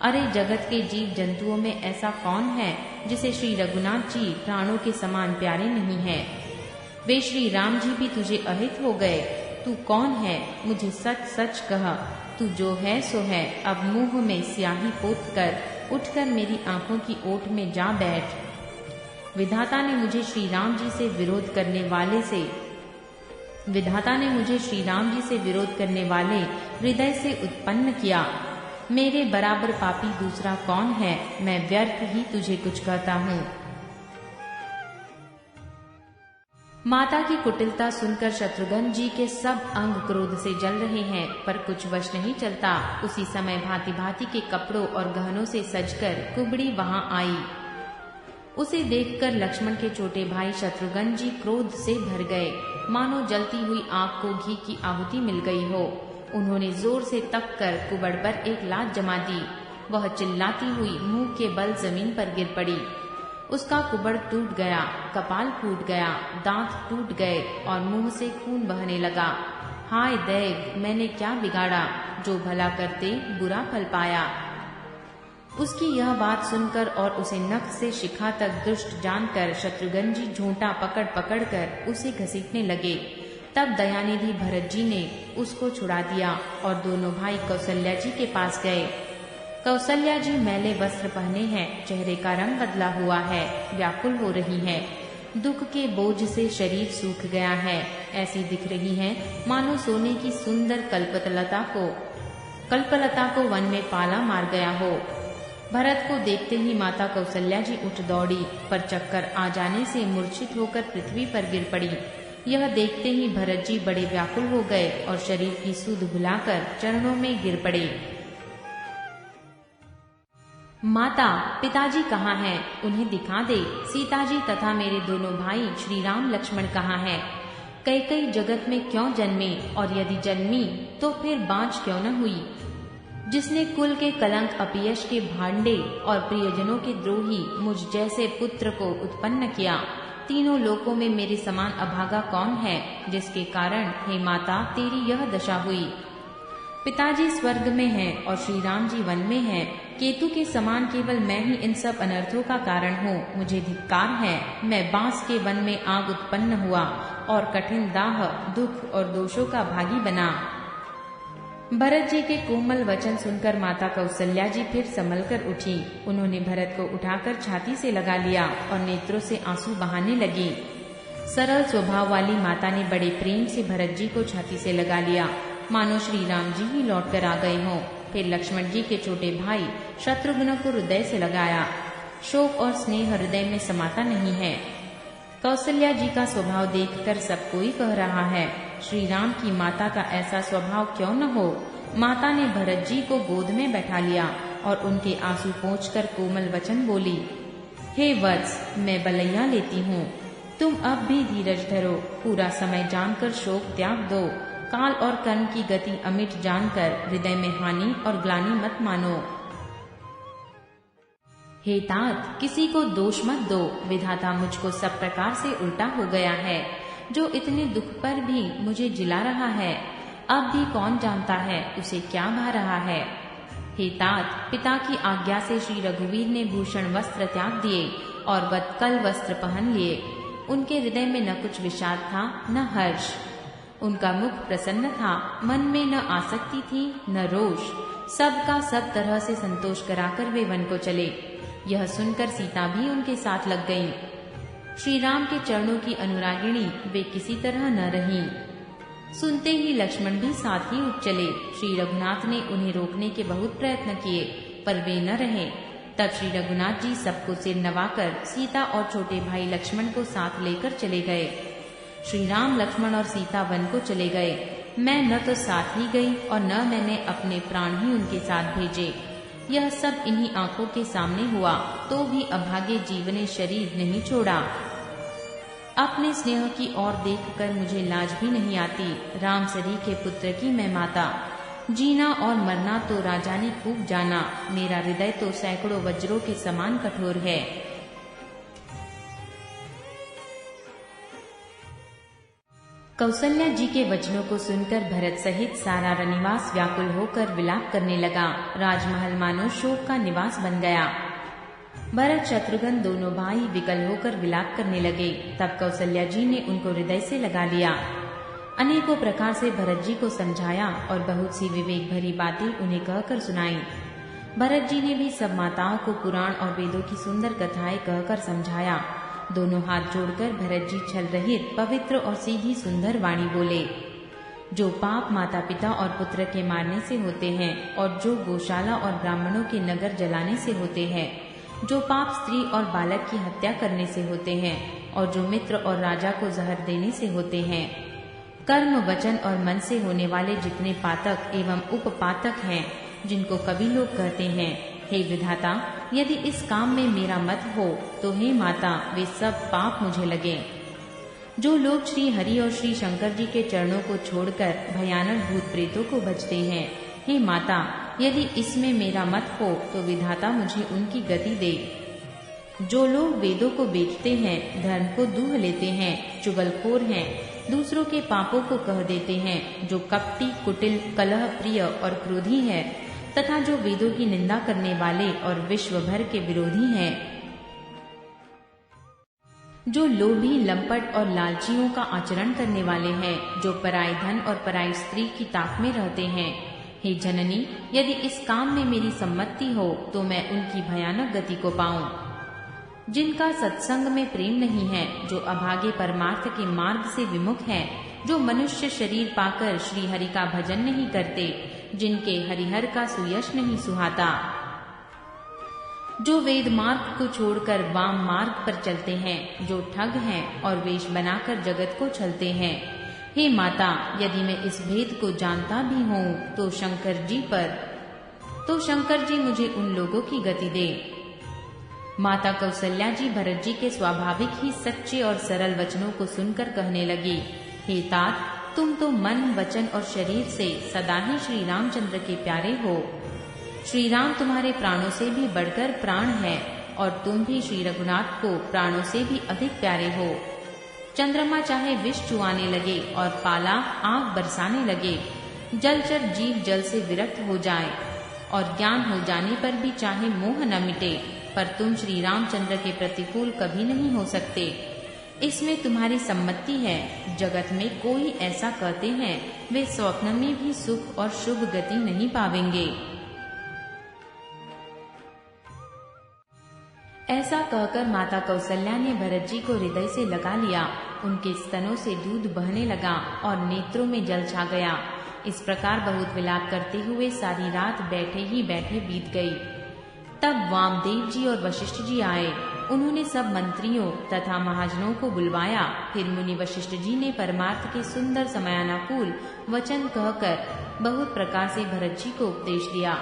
अरे जगत के जीव जंतुओं में ऐसा कौन है जिसे श्री रघुनाथ जी प्राणों के समान प्यारे नहीं है? वे श्री राम जी भी तुझे अहित हो गए। तू कौन है? मुझे सच सच कह। तू जो है सो है। अब मुंह में स्याही पोत कर उठकर मेरी आंखों की ओट में जा बैठ। विधाता ने मुझे श्री राम जी से विरोध करने वाले से विधाता ने मुझे श्री राम जी से विरोध करने वाले हृदय से उत्पन्न किया। मेरे बराबर पापी दूसरा कौन है? मैं व्यर्थ ही तुझे कुछ कहता हूँ। माता की कुटिलता सुनकर शत्रुघ्न जी के सब अंग क्रोध से जल रहे हैं, पर कुछ वश नहीं चलता। उसी समय भांति भांति के कपड़ों और गहनों से सजकर कुबड़ी वहां आई। उसे देखकर लक्ष्मण के छोटे भाई शत्रुघ्न जी क्रोध से भर गए, मानो जलती हुई आग को घी की आहुति मिल गई हो। उन्होंने जोर से तप कर कुबड़ पर एक लात जमा दी। वह चिल्लाती हुई मुंह के बल जमीन पर गिर पड़ी। उसका कुबड़ टूट गया, कपाल फूट गया, दांत टूट गए और मुंह से खून बहने लगा। हाय दैव, मैंने क्या बिगाड़ा, जो भला करते बुरा फल पाया। उसकी यह बात सुनकर और उसे नख से शिखा तक दुष्ट जानकर शत्रुघ्न जी झूंटा पकड़ पकड़ कर उसे घसीटने लगे। तब दयानिधि भरत जी ने उसको छुड़ा दिया और दोनों भाई कौशल्या जी के पास गए। कौशल्या जी मैले वस्त्र पहने हैं, चेहरे का रंग बदला हुआ है, व्याकुल हो रही हैं। दुख के बोझ से शरीर सूख गया है, ऐसी दिख रही हैं मानो सोने की सुंदर कल्पलता को वन में पाला मार गया हो। भरत को देखते ही माता कौशल्या जी उठ दौड़ी, पर चक्कर आ जाने से मूर्छित होकर पृथ्वी पर गिर पड़ी। यह देखते ही भरत जी बड़े व्याकुल हो गए और शरीर की सुध भुलाकर चरणों में गिर पड़े। माता, पिताजी कहाँ हैं? उन्हें दिखा दे। सीता जी तथा मेरे दोनों भाई श्री राम लक्ष्मण कहाँ हैं? कैकेयी जगत में क्यों जन्मे, और यदि जन्मी तो फिर बाँझ क्यों न हुई? जिसने कुल के कलंक, अपयश के भांडे और प्रियजनों के द्रोही मुझ जैसे पुत्र को उत्पन्न किया, तीनों लोकों में मेरे समान अभागा कौन है, जिसके कारण हे माता तेरी यह दशा हुई? पिताजी स्वर्ग में हैं और श्री राम जी वन में हैं। केतु के समान केवल मैं ही इन सब अनर्थों का कारण हूँ। मुझे धिक्कार है। मैं बांस के वन में आग उत्पन्न हुआ और कठिन दाह, दुख और दोषों का भागी बना। भरत जी के कोमल वचन सुनकर माता कौशल्या जी फिर संभल कर उठी। उन्होंने भरत को उठाकर छाती से लगा लिया और नेत्रों से आंसू बहाने लगी। सरल स्वभाव वाली माता ने बड़े प्रेम से भरत जी को छाती से लगा लिया, मानो श्री राम जी ही लौट कर आ गए हों। फिर लक्ष्मण जी के छोटे भाई शत्रुघ्न को हृदय से लगाया। शोक और स्नेह हृदय में समाता नहीं है। कौशल्या जी का स्वभाव देखकर सब कोई कह रहा है, श्री राम की माता का ऐसा स्वभाव क्यों न हो। माता ने भरत जी को गोद में बैठा लिया और उनके आंसू पोंछकर कोमल वचन बोली, हे वत्स, मैं बलैया लेती हूँ। तुम अब भी धीरज धरो, पूरा समय जानकर शोक त्याग दो। काल और कर्म की गति अमिट जानकर हृदय में हानि और ग्लानि मत मानो। हे तात, किसी को दोष मत दो। विधाता मुझको सब प्रकार से उल्टा हो गया है। जो इतने दुख पर भी मुझे जिला रहा है, अब भी कौन जानता है उसे क्या भा रहा है। हे तात, पिता की आज्ञा से श्री रघुवीर ने भूषण वस्त्र त्याग दिए और वत्कल वस्त्र पहन लिए। उनके हृदय में न कुछ विषाद था न हर्ष। उनका मुख प्रसन्न था, मन में न आसक्ति थी न रोष। सबका सब तरह से संतोष कराकर वे वन को चले। यह सुनकर सीता भी उनके साथ लग गईं। श्री राम के चरणों की अनुरागिणी वे किसी तरह न रहीं। सुनते ही लक्ष्मण भी साथ ही उठ चले। श्री रघुनाथ ने उन्हें रोकने के बहुत प्रयत्न किए, पर वे न रहे। तब श्री रघुनाथ जी सबको सिर नवाकर सीता और छोटे भाई लक्ष्मण को साथ लेकर चले गए। श्री राम, लक्ष्मण और सीता वन को चले गए। मैं न तो साथ ही गई और न मैंने अपने प्राण ही उनके साथ भेजे। यह सब इन्हीं आंखों के सामने हुआ, तो भी अभागे जीव ने शरीर नहीं छोड़ा। अपने स्नेह की ओर देखकर मुझे लाज भी नहीं आती। राम सरी के पुत्र की मैं माता, जीना और मरना तो राजा ने खूब जाना। मेरा हृदय तो सैकड़ों वज्रों के समान कठोर है। कौशल्या जी के वचनों को सुनकर भरत सहित सारा रनिवास व्याकुल होकर विलाप करने लगा। राजमहल मानो शोक का निवास बन गया। भरत शत्रुघ्न दोनों भाई विकल होकर विलाप करने लगे। तब कौशल्या जी ने उनको हृदय से लगा लिया। अनेकों प्रकार से भरत जी को समझाया और बहुत सी विवेक भरी बातें उन्हें कहकर सुनाई। भरत जी ने भी सब माताओं को पुराण और वेदों की सुंदर कथाएं कहकर समझाया। दोनों हाथ जोड़कर भरत जी छल रहित पवित्र और सीधी सुंदर वाणी बोले। जो पाप माता पिता और पुत्र के मारने से होते हैं और जो गौशाला और ब्राह्मणों के नगर जलाने से होते हैं, जो पाप स्त्री और बालक की हत्या करने से होते हैं और जो मित्र और राजा को जहर देने से होते हैं, कर्म वचन और मन से होने वाले जितने पातक एवं उपपातक हैं, जिनको कवि लोग कहते हैं, हे विधाता, यदि इस काम में मेरा मत हो तो हे माता वे सब पाप मुझे लगे। जो लोग श्री हरि और श्री शंकर जी के चरणों को छोड़कर भयानक भूत प्रेतों को भजते हैं, हे माता, यदि इसमें मेरा मत हो तो विधाता मुझे उनकी गति दे। जो लोग वेदों को बेचते हैं, धर्म को दूह लेते हैं, चुगलखोर हैं, दूसरों के पापों को कह देते हैं, जो कपटी, कुटिल, कलह प्रिय और क्रोधी है, तथा जो वेदों की निंदा करने वाले और विश्व भर के विरोधी हैं, जो लोभी, लंपट और लालचियों का आचरण करने वाले हैं, जो पराई धन और पराई स्त्री की ताक में रहते हैं, हे जननी, यदि इस काम में मेरी सम्मति हो तो मैं उनकी भयानक गति को पाऊं। जिनका सत्संग में प्रेम नहीं है, जो अभागे परमार्थ के मार्ग से विमुख हैं, जो मनुष्य शरीर पाकर श्री हरि का भजन नहीं करते, जिनके हरिहर का सुयश नहीं सुहाता, जो वेद मार्ग को छोड़कर वाम मार्ग पर चलते हैं, जो ठग हैं और वेश बनाकर जगत को छलते हैं, हे माता, यदि मैं इस भेद को जानता भी हूँ तो शंकर जी मुझे उन लोगों की गति दे। माता कौसल्या जी भरत जी के स्वाभाविक ही सच्चे और सरल वचनों को सुनकर कहने लगी, हे तात, तुम तो मन, वचन और शरीर से सदा ही श्री रामचंद्र के प्यारे हो। श्री राम तुम्हारे प्राणों से भी बढ़कर प्राण है और तुम भी श्री रघुनाथ को प्राणों से भी अधिक प्यारे हो। चंद्रमा चाहे विष चुआने लगे और पाला आग बरसाने लगे, जलचर जीव जल से विरक्त हो जाए और ज्ञान हो जाने पर भी चाहे मोह न मिटे, पर तुम श्री रामचंद्र के प्रतिकूल कभी नहीं हो सकते। इसमें तुम्हारी सम्मति है। जगत में कोई ऐसा कहते हैं, वे स्वप्न में भी सुख और शुभ गति नहीं पावेंगे। ऐसा कहकर माता कौसल्या ने भरत जी को हृदय से लगा लिया। उनके स्तनों से दूध बहने लगा और नेत्रों में जल छा गया। इस प्रकार बहुत विलाप करते हुए सारी रात बैठे ही बैठे बीत गई। तब वामदेव जी और वशिष्ठ जी आए। उन्होंने सब मंत्रियों तथा महाजनों को बुलवाया। फिर मुनि वशिष्ठ जी ने परमार्थ के सुंदर समयानुकूल वचन कहकर बहुत प्रकार से भरत जी को उपदेश दिया।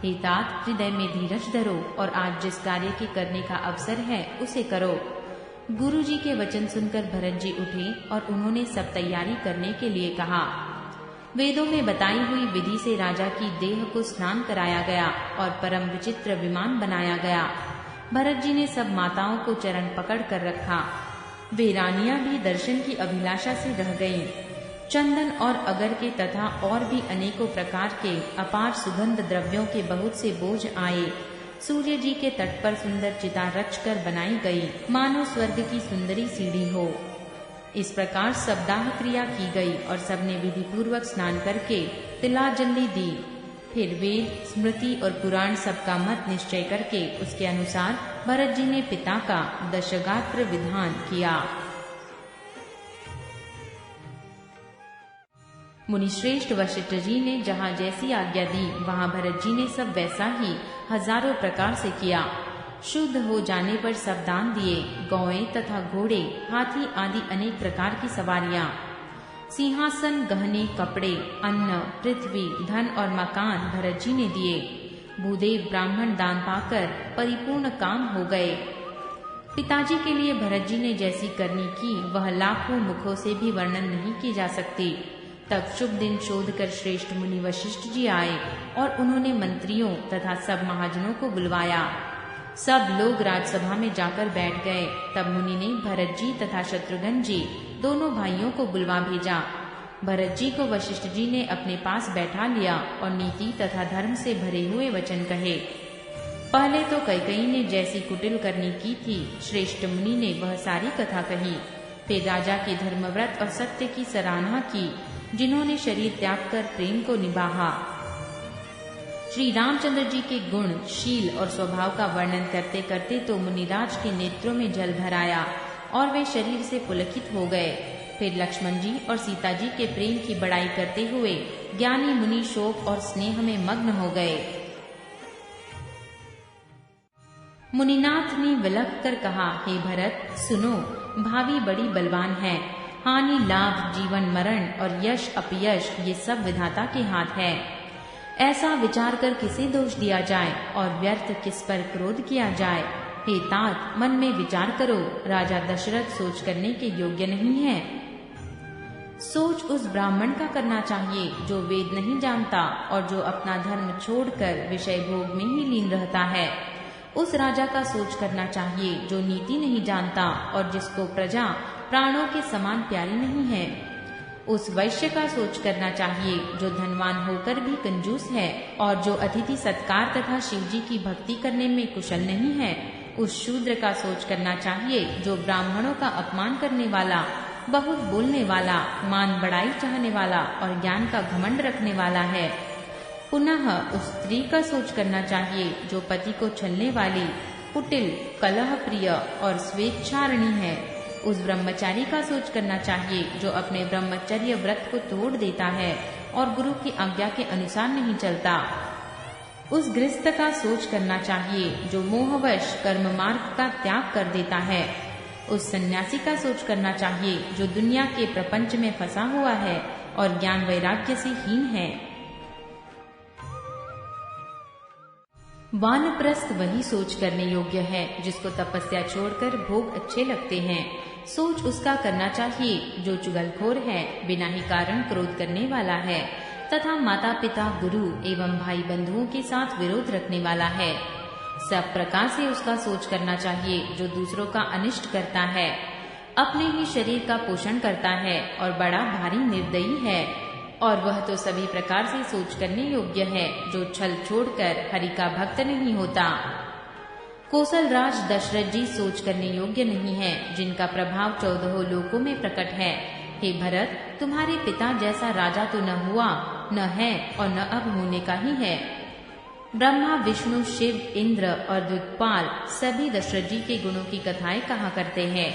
हे तात, हृदय में धीरज धरो और आज जिस कार्य के करने का अवसर है उसे करो। गुरु जी के वचन सुनकर भरत जी उठे और उन्होंने सब तैयारी करने के लिए कहा। वेदों में बताई हुई विधि से राजा की देह को स्नान कराया गया और परम विचित्र विमान बनाया गया। भरत जी ने सब माताओं को चरण पकड़ कर रखा। वे रानियां भी दर्शन की अभिलाषा से रह गईं। चंदन और अगर के तथा और भी अनेकों प्रकार के अपार सुगंध द्रव्यों के बहुत से बोझ आए। सूर्य जी के तट पर सुंदर चिता रचकर बनाई गई, मानो स्वर्ग की सुंदरी सीढ़ी हो। इस प्रकार सबदाह क्रिया की गई और सबने विधि पूर्वक स्नान करके तिलांजलि दी। फिर वेद, स्मृति और पुराण सबका मत निश्चय करके उसके अनुसार भरत जी ने पिता का दशगात्र विधान किया। मुनिश्रेष्ठ वशिष्ठ जी ने जहाँ जैसी आज्ञा दी, वहाँ भरत जी ने सब वैसा ही हजारों प्रकार से किया। शुद्ध हो जाने पर सब दान दिए। गौएं तथा घोड़े, हाथी आदि अनेक प्रकार की सवारियां, सिंहासन, गहने, कपड़े, अन्न, पृथ्वी, धन और मकान भरत जी ने दिए। भूदेव ब्राह्मण दान पाकर परिपूर्ण काम हो गए। पिताजी के लिए भरत जी ने जैसी करनी की वह लाखों मुखों से भी वर्णन नहीं की जा सकती। तब शुभ दिन शोध कर श्रेष्ठ मुनि वशिष्ठ जी आए और उन्होंने मंत्रियों तथा सब महाजनों को बुलवाया। सब लोग राजसभा में जाकर बैठ गए। तब मुनि ने भरत जी तथा शत्रुघ्न जी दोनों भाइयों को बुलवा भेजा। भरत जी को वशिष्ठ जी ने अपने पास बैठा लिया और नीति तथा धर्म से भरे हुए वचन कहे। पहले तो कैकेयी ने जैसी कुटिल करनी की थी, श्रेष्ठ मुनि ने वह सारी कथा कही। फिर राजा के धर्मव्रत और सत्य की सराहना की, जिन्होंने शरीर त्याग कर प्रेम को निभाहा। श्री रामचंद्र जी के गुण, शील और स्वभाव का वर्णन करते करते तो मुनिराज के नेत्रों में जल भर आया और वे शरीर से पुलकित हो गए। फिर लक्ष्मण जी और सीता जी के प्रेम की बड़ाई करते हुए ज्ञानी मुनि शोक और स्नेह में मग्न हो गए। मुनिनाथ ने विलख कर कहा, हे भरत सुनो, भावी बड़ी बलवान है। हानि लाभ, जीवन मरण और यश अपयश ये सब विधाता के हाथ है। ऐसा विचार कर किसे दोष दिया जाए और व्यर्थ किस पर क्रोध किया जाए। हे तात, मन में विचार करो, राजा दशरथ सोच करने के योग्य नहीं है। सोच उस ब्राह्मण का करना चाहिए जो वेद नहीं जानता और जो अपना धर्म छोड़कर विषय भोग में ही लीन रहता है। उस राजा का सोच करना चाहिए जो नीति नहीं जानता और जिसको प्रजा प्राणों के समान प्यारी नहीं है। उस वैश्य का सोच करना चाहिए जो धनवान होकर भी कंजूस है और जो अतिथि सत्कार तथा शिव जी की भक्ति करने में कुशल नहीं है। उस शूद्र का सोच करना चाहिए जो ब्राह्मणों का अपमान करने वाला, बहुत बोलने वाला, मान बढ़ाई चाहने वाला और ज्ञान का घमंड रखने वाला है। पुनः उस स्त्री का सोच करना चाहिए जो पति को छलने वाली, कुटिल, कलह प्रिय और स्वेच्छारणी है। उस ब्रह्मचारी का सोच करना चाहिए जो अपने ब्रह्मचर्य व्रत को तोड़ देता है और गुरु की आज्ञा के अनुसार नहीं चलता। उस गृहस्थ का सोच करना चाहिए जो मोहवश कर्म मार्ग का त्याग कर देता है। उस सन्यासी का सोच करना चाहिए जो दुनिया के प्रपंच में फंसा हुआ है और ज्ञान वैराग्य से हीन है। वानप्रस्थ वही सोच करने योग्य है जिसको तपस्या छोड़कर भोग अच्छे लगते हैं। सोच उसका करना चाहिए जो चुगलखोर है, बिना ही कारण क्रोध करने वाला है तथा माता पिता, गुरु एवं भाई बंधुओं के साथ विरोध रखने वाला है। सब प्रकार से उसका सोच करना चाहिए जो दूसरों का अनिष्ट करता है, अपने ही शरीर का पोषण करता है और बड़ा भारी निर्दयी है। और वह तो सभी प्रकार से सोच करने योग्य है जो छल छोड़कर हरि का भक्त नहीं होता। कौशल राज दशरथ जी सोच करने योग्य नहीं है जिनका प्रभाव 14 लोकों में प्रकट है। हे भरत, तुम्हारे पिता जैसा राजा तो न हुआ, न है और न अब होने का ही है। ब्रह्मा, विष्णु, शिव, इंद्र और द्विपाल सभी दशरथ जी के गुणों की कथाएं कहा करते हैं।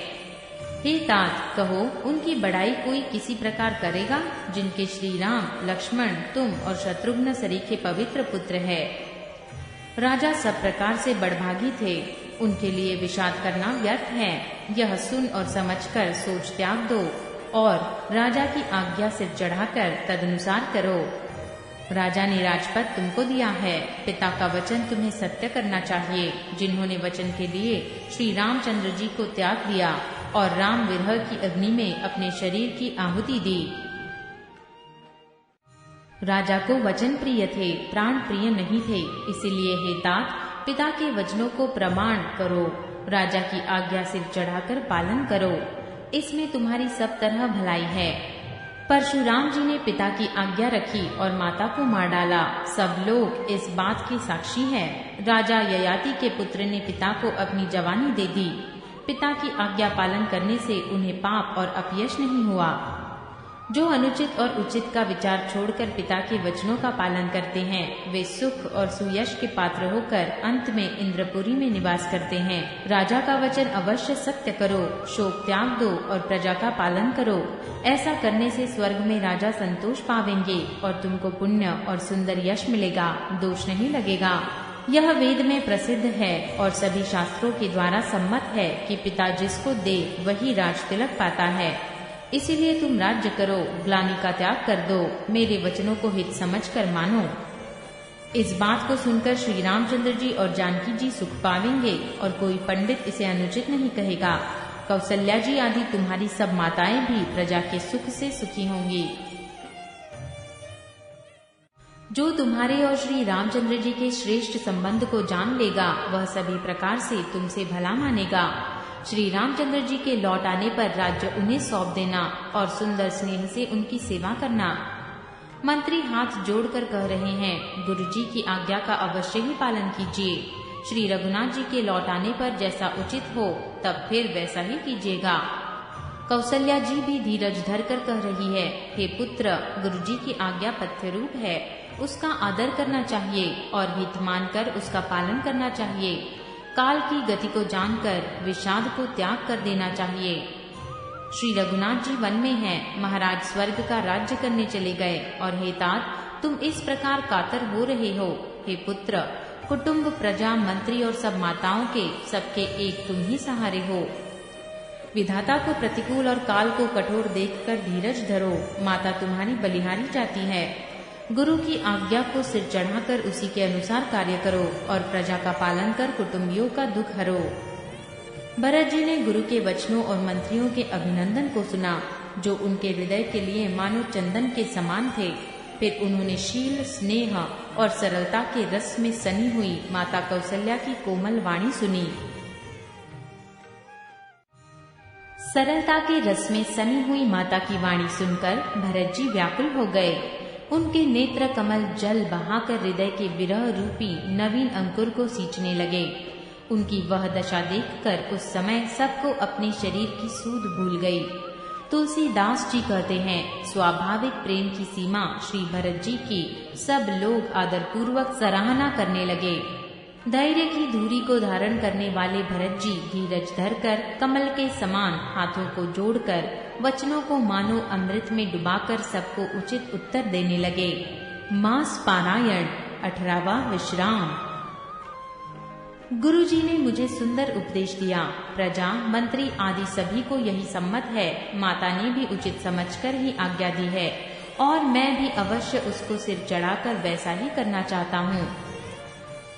हे तात, कहो उनकी बड़ाई कोई किसी प्रकार करेगा जिनके श्री राम, लक्ष्मण, तुम और शत्रुघ्न सरीखे पवित्र पुत्र है। राजा सब प्रकार से बड़भागी थे, उनके लिए विषाद करना व्यर्थ है। यह सुन और समझकर सोच त्याग दो और राजा की आज्ञा सिर चढ़ाकर तदनुसार करो। राजा ने राजपद तुमको दिया है, पिता का वचन तुम्हें सत्य करना चाहिए। जिन्होंने वचन के लिए श्री रामचंद्र जी को त्याग दिया और राम विरह की अग्नि में अपने शरीर की आहुति दी। राजा को वचन प्रिय थे, प्राण प्रिय नहीं थे। इसीलिए हे तात, पिता के वचनों को प्रमाण करो, राजा की आज्ञा सिर चढ़ाकर पालन करो। इसमें तुम्हारी सब तरह भलाई है। परशुराम जी ने पिता की आज्ञा रखी और माता को मार डाला। सब लोग इस बात के साक्षी हैं। राजा ययाति के पुत्र ने पिता को अपनी जवानी दे दी। पिता की आज्ञा पालन करने से उन्हें पाप और अपयश नहीं हुआ। जो अनुचित और उचित का विचार छोड़कर पिता के वचनों का पालन करते हैं, वे सुख और सुयश के पात्र होकर अंत में इंद्रपुरी में निवास करते हैं। राजा का वचन अवश्य सत्य करो, शोक त्याग दो और प्रजा का पालन करो। ऐसा करने से स्वर्ग में राजा संतोष पावेंगे और तुमको पुण्य और सुंदर यश मिलेगा, दोष नहीं लगेगा। यह वेद में प्रसिद्ध है और सभी शास्त्रों के द्वारा सम्मत है कि पिता जिसको दे वही राज तिलक पाता है। इसीलिए तुम राज्य करो, ग्लानि का त्याग कर दो, मेरे वचनों को हित समझकर मानो। इस बात को सुनकर श्री रामचंद्र जी और जानकी जी सुख पावेंगे और कोई पंडित इसे अनुचित नहीं कहेगा। कौशल्या जी आदि तुम्हारी सब माताएं भी प्रजा के सुख से सुखी होंगी। जो तुम्हारे और श्री रामचंद्र जी के श्रेष्ठ संबंध को जान लेगा, वह सभी प्रकार से तुमसे भला मानेगा। श्री रामचंद्र जी के लौट आने पर राज्य उन्हें सौंप देना और सुंदर स्नेह से उनकी सेवा करना। मंत्री हाथ जोड़कर कह रहे हैं, गुरु जी की आज्ञा का अवश्य ही पालन कीजिए। श्री रघुनाथ जी के लौट आने पर जैसा उचित हो तब फिर वैसा ही कीजिएगा। कौशल्या जी भी धीरज धर कर कह रही है, हे पुत्र, गुरु जी की आज्ञा पथ्य रूप है। उसका आदर करना चाहिए और हित मानकर उसका पालन करना चाहिए। काल की गति को जानकर विषाद को त्याग कर देना चाहिए। श्री रघुनाथ जी वन में हैं। महाराज स्वर्ग का राज्य करने चले गए और हे तात, तुम इस प्रकार कातर हो रहे हो। हे पुत्र, कुटुंब, प्रजा, मंत्री और सब माताओं के सबके एक तुम ही सहारे हो। विधाता को प्रतिकूल और काल को कठोर देखकर धीरज धरो। माता तुम्हारी बलिहारी जाती है। गुरु की आज्ञा को सिर चढ़ाकर उसी के अनुसार कार्य करो और प्रजा का पालन कर कुटुंबियों का दुख हरो। भरत जी ने गुरु के वचनों और मंत्रियों के अभिनंदन को सुना, जो उनके हृदय के लिए मानो चंदन के समान थे। फिर उन्होंने शील, स्नेह और सरलता के रस में सनी हुई माता कौशल्या की कोमल वाणी सुनी। सरलता के रस में सनी हुई माता की वाणी सुनकर भरत जी व्याकुल हो गए। उनके नेत्र कमल जल बहाकर हृदय के विरह रूपी नवीन अंकुर को सींचने लगे। उनकी वह दशा देखकर उस समय सबको अपने शरीर की सूध भूल गई। तुलसीदास जी कहते हैं, स्वाभाविक प्रेम की सीमा श्री भरत जी की सब लोग आदरपूर्वक सराहना करने लगे। धैर्य की धूरी को धारण करने वाले भरत जी धीरज धरकर कमल के समान हाथों को जोड़कर वचनों को मानो अमृत में डुबाकर सबको उचित उत्तर देने लगे। मास पारायण 18वां विश्राम। गुरु जी ने मुझे सुंदर उपदेश दिया। प्रजा, मंत्री आदि सभी को यही सम्मत है। माता ने भी उचित समझकर ही आज्ञा दी है और मैं भी अवश्य उसको सिर चढ़ाकर वैसा ही करना चाहता हूँ।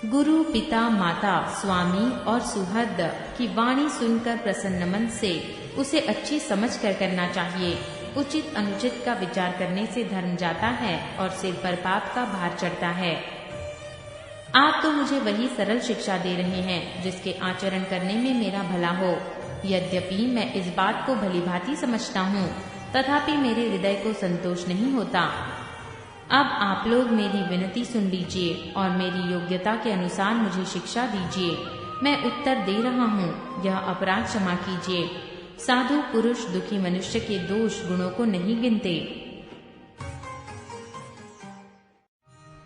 गुरु, पिता, माता, स्वामी और सुहृद की वाणी सुनकर प्रसन्न मन से उसे अच्छी समझ कर करना चाहिए। उचित अनुचित का विचार करने से धर्म जाता है और सिर पर पाप का भार चढ़ता है। आप तो मुझे वही सरल शिक्षा दे रहे हैं जिसके आचरण करने में मेरा भला हो। यद्यपि मैं इस बात को भली भांति समझता हूँ, तथापि मेरे हृदय को संतोष नहीं होता। अब आप लोग मेरी विनती सुन लीजिए और मेरी योग्यता के अनुसार मुझे शिक्षा दीजिए। मैं उत्तर दे रहा हूँ, यह अपराध क्षमा कीजिए। साधु पुरुष दुखी मनुष्य के दोष गुणों को नहीं गिनते।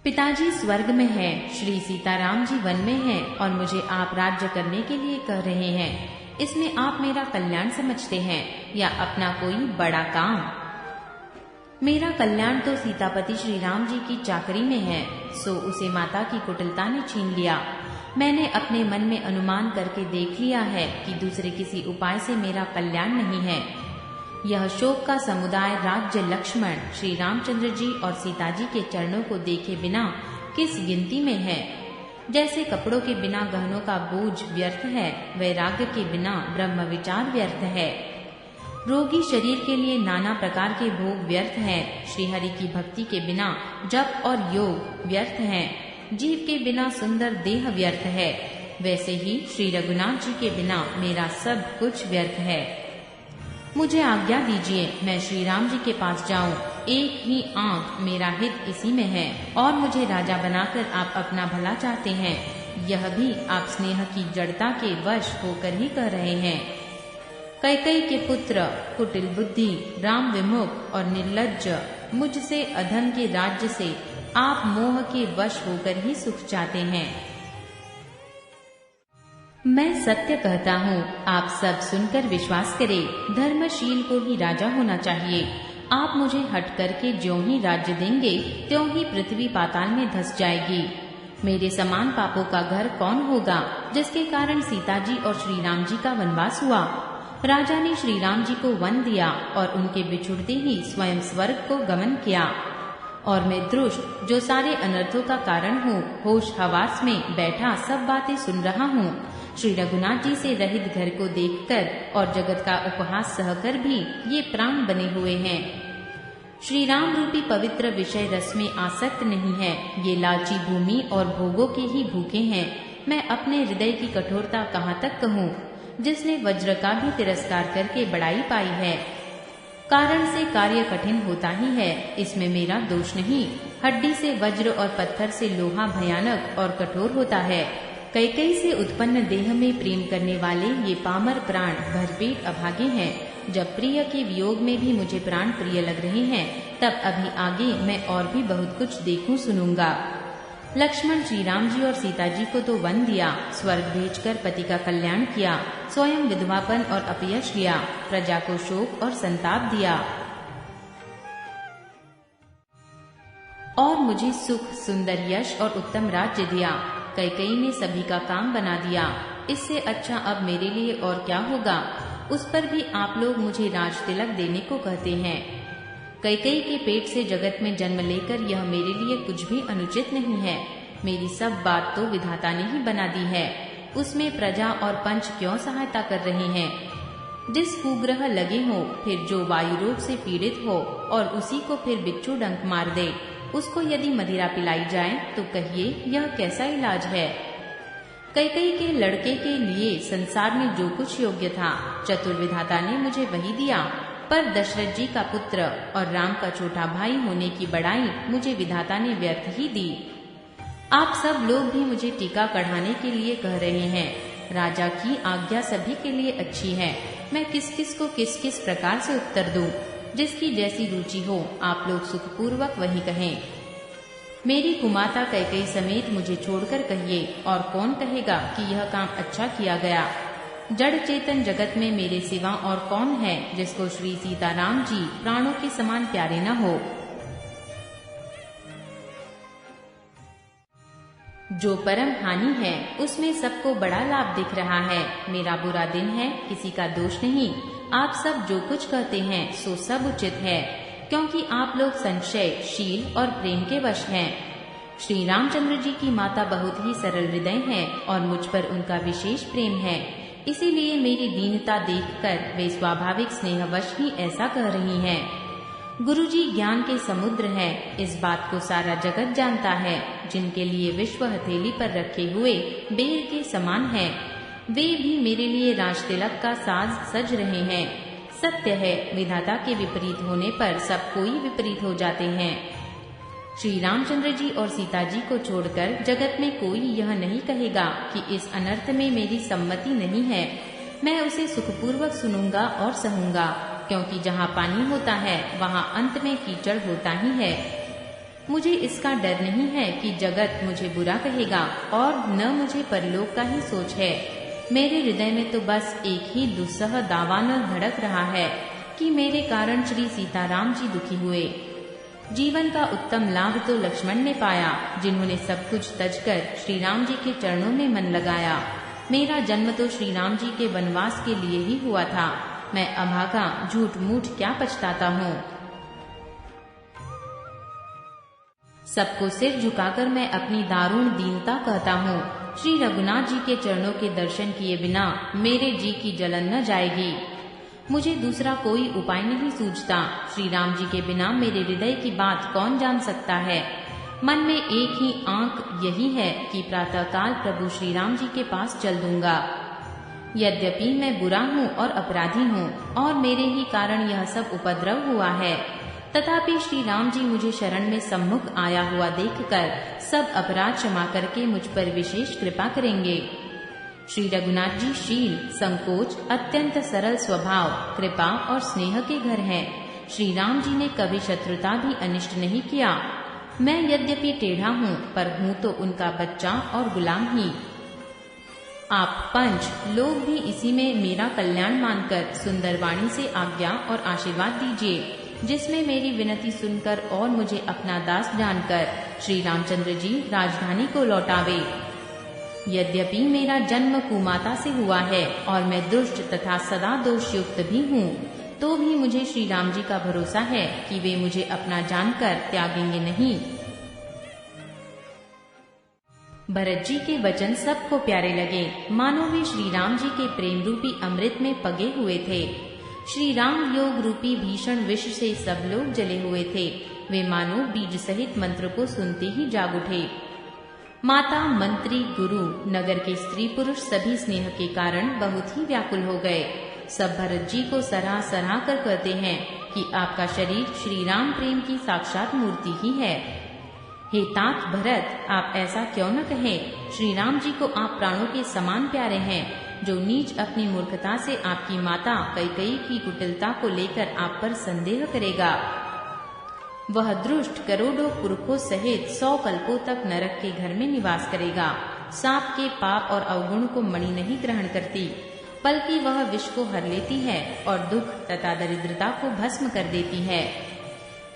पिताजी स्वर्ग में हैं, श्री सीताराम जी वन में हैं और मुझे आप राज्य करने के लिए कह रहे हैं। इसमें आप मेरा कल्याण समझते हैं या अपना कोई बड़ा काम? मेरा कल्याण तो सीतापति श्री राम जी की चाकरी में है, सो उसे माता की कुटिलता ने छीन लिया। मैंने अपने मन में अनुमान करके देख लिया है कि दूसरे किसी उपाय से मेरा कल्याण नहीं है। यह शोक का समुदाय राज्य लक्ष्मण, श्री रामचंद्र जी और सीता जी के चरणों को देखे बिना किस गिनती में है। जैसे कपड़ों के बिना गहनों का बोझ व्यर्थ है, वैराग्य के बिना ब्रह्म विचार व्यर्थ है। रोगी शरीर के लिए नाना प्रकार के भोग व्यर्थ हैं। श्रीहरि की भक्ति के बिना जप और योग व्यर्थ हैं। जीव के बिना सुंदर देह व्यर्थ है। वैसे ही श्री रघुनाथ जी के बिना मेरा सब कुछ व्यर्थ है। मुझे आज्ञा दीजिए, मैं श्री राम जी के पास जाऊं। एक ही आंख, मेरा हित इसी में है और मुझे राजा बनाकर आप अपना भला चाहते हैं। यह भी आप स्नेह की जड़ता के वश होकर ही कह रहे हैं। कैकेयी के पुत्र, कुटिल बुद्धि, राम विमुख और निर्लज्ज, मुझसे अधन के राज्य से आप मोह के वश होकर ही सुख चाहते हैं। मैं सत्य कहता हूँ, आप सब सुनकर विश्वास करें। धर्मशील को ही राजा होना चाहिए। आप मुझे हट करके ज्यों ही राज्य देंगे त्यों ही पृथ्वी पाताल में धंस जाएगी। मेरे समान पापों का घर कौन होगा जिसके कारण सीता जी और श्री राम जी का वनवास हुआ। राजा ने श्री राम जी को वन दिया और उनके बिछुड़ते ही स्वयं स्वर्ग को गमन किया। और मैं दुष्ट, जो सारे अनर्थों का कारण हूँ, होश हवास में बैठा सब बातें सुन रहा हूँ। श्री रघुनाथ जी से रहित घर को देखकर और जगत का उपहास सहकर भी ये प्राण बने हुए हैं। श्री राम रूपी पवित्र विषय रस में आसक्त नहीं है। ये लालची भूमि और भोगों के ही भूखे हैं। मैं अपने हृदय की कठोरता कहाँ तक कहूँ, जिसने वज्र का भी तिरस्कार करके बड़ाई पाई है। कारण से कार्य कठिन होता ही है, इसमें मेरा दोष नहीं। हड्डी से वज्र और पत्थर से लोहा भयानक और कठोर होता है। कैकेयी से उत्पन्न देह में प्रेम करने वाले ये पामर प्राण भरपेट अभागे हैं जब प्रिय के वियोग में भी मुझे प्राण प्रिय लग रहे हैं, तब अभी आगे मैं और भी बहुत कुछ देखूं सुनूंगा। लक्ष्मण श्री राम जी और सीता जी को तो वन दिया, स्वर्ग भेजकर पति का कल्याण किया, स्वयं विधवापन और अपयश लिया, प्रजा को शोक और संताप दिया और मुझे सुख, सुंदर यश और उत्तम राज्य दिया। कैकेयी ने सभी का काम बना दिया। इससे अच्छा अब मेरे लिए और क्या होगा। उस पर भी आप लोग मुझे राज तिलक देने को कहते हैं। कैकेयी के पेट से जगत में जन्म लेकर यह मेरे लिए कुछ भी अनुचित नहीं है। मेरी सब बात तो विधाता ने ही बना दी है। उसमें प्रजा और पंच क्यों सहायता कर रहे हैं। जिस कुग्रह लगे हो, फिर जो वायु रोग से पीड़ित हो और उसी को फिर बिच्छू डंक मार दे, उसको यदि मदिरा पिलाई जाए तो कहिए यह कैसा इलाज है। कैकेयी के लड़के के लिए संसार में जो कुछ योग्य था, चतुर्विधाता ने मुझे वही दिया, पर दशरथ जी का पुत्र और राम का छोटा भाई होने की बड़ाई मुझे विधाता ने व्यर्थ ही दी। आप सब लोग भी मुझे टीका कढ़ाने के लिए कह रहे हैं। राजा की आज्ञा सभी के लिए अच्छी है। मैं किस किस को किस किस प्रकार से उत्तर दूं। जिसकी जैसी रुचि हो आप लोग सुखपूर्वक वही कहें। मेरी कुमाता कैकेयी समेत मुझे छोड़कर कहिए, और कौन कहेगा कि यह काम अच्छा किया गया। जड़ चेतन जगत में मेरे सिवा और कौन है जिसको श्री सीताराम जी प्राणों के समान प्यारे न हो। जो परम हानि है उसमें सबको बड़ा लाभ दिख रहा है। मेरा बुरा दिन है, किसी का दोष नहीं। आप सब जो कुछ कहते हैं सो सब उचित है, क्योंकि आप लोग संशय, शील और प्रेम के वश हैं। श्री रामचंद्र जी की माता बहुत ही सरल हृदय है और मुझ पर उनका विशेष प्रेम है। इसीलिए मेरी दीनता देखकर वे स्वाभाविक स्नेहवश ही ऐसा कह रही हैं। गुरुजी ज्ञान के समुद्र हैं, इस बात को सारा जगत जानता है। जिनके लिए विश्व हथेली पर रखे हुए बेर के समान है, वे भी मेरे लिए राज तिलक का साज सज रहे हैं। सत्य है, विधाता के विपरीत होने पर सब कोई विपरीत हो जाते हैं। श्री रामचंद्र जी और सीता जी को छोड़कर जगत में कोई यह नहीं कहेगा कि इस अनर्थ में मेरी सम्मति नहीं है। मैं उसे सुखपूर्वक सुनूंगा और सहूंगा, क्योंकि जहाँ पानी होता है वहाँ अंत में कीचड़ होता ही है। मुझे इसका डर नहीं है कि जगत मुझे बुरा कहेगा, और न मुझे परलोक का ही सोच है। मेरे हृदय में तो बस एक ही दुस्सह दावानल धड़क रहा है कि मेरे कारण श्री सीताराम जी दुखी हुए। जीवन का उत्तम लाभ तो लक्ष्मण ने पाया, जिन्होंने सब कुछ तजकर श्री राम जी के चरणों में मन लगाया। मेरा जन्म तो श्री राम जी के वनवास के लिए ही हुआ था। मैं अभागा झूठ मूठ क्या पछताता हूँ। सबको सिर झुकाकर मैं अपनी दारुण दीनता कहता हूँ। श्री रघुनाथ जी के चरणों के दर्शन किए बिना मेरे जी की जलन न जाएगी। मुझे दूसरा कोई उपाय नहीं सूझता। श्री राम जी के बिना मेरे हृदय की बात कौन जान सकता है। मन में एक ही आंक यही है कि प्रातःकाल प्रभु श्री राम जी के पास चल दूंगा। यद्यपि मैं बुरा हूँ और अपराधी हूँ और मेरे ही कारण यह सब उपद्रव हुआ है, तथापि श्री राम जी मुझे शरण में सम्मुख आया हुआ देखकर सब अपराध क्षमा करके मुझ पर विशेष कृपा करेंगे। श्री रघुनाथ जी शील, संकोच, अत्यंत सरल स्वभाव, कृपा और स्नेह के घर हैं। श्री राम जी ने कभी शत्रुता भी अनिष्ट नहीं किया। मैं यद्यपि टेढ़ा हूँ, पर हूँ तो उनका बच्चा और गुलाम ही। आप पंच लोग भी इसी में मेरा कल्याण मानकर सुंदर वाणी से आज्ञा और आशीर्वाद दीजिए, जिसमें मेरी विनती सुनकर और मुझे अपना दास जानकर श्री रामचंद्र जी राजधानी को लौटावे। यद्यपि मेरा जन्म कुमाता से हुआ है और मैं दुष्ट तथा सदा दोषयुक्त भी हूँ, तो भी मुझे श्री राम जी का भरोसा है कि वे मुझे अपना जानकर त्यागेंगे नहीं। भरत जी के वचन सबको प्यारे लगे, मानो वे श्री राम जी के प्रेम रूपी अमृत में पगे हुए थे। श्री राम योग रूपी भीषण विष से सब लोग जले हुए थे। वे मानो बीज सहित मंत्र को सुनते ही जाग उठे। माता, मंत्री, गुरु, नगर के स्त्री पुरुष सभी स्नेह के कारण बहुत ही व्याकुल हो गए। सब भरत जी को सराह सराह कर कहते हैं कि आपका शरीर श्री राम प्रेम की साक्षात मूर्ति ही है। हे तात भरत, आप ऐसा क्यों न कहें। श्री राम जी को आप प्राणों के समान प्यारे हैं। जो नीच अपनी मूर्खता से आपकी माता कैकेयी की कुटिलता को लेकर आप पर संदेह करेगा, वह दुष्ट करोड़ों पुरखों सहित 100 कल्पों तक नरक के घर में निवास करेगा। सांप के पाप और अवगुण को मणि नहीं ग्रहण करती, बल्कि वह विष को हर लेती है और दुख तथा दरिद्रता को भस्म कर देती है।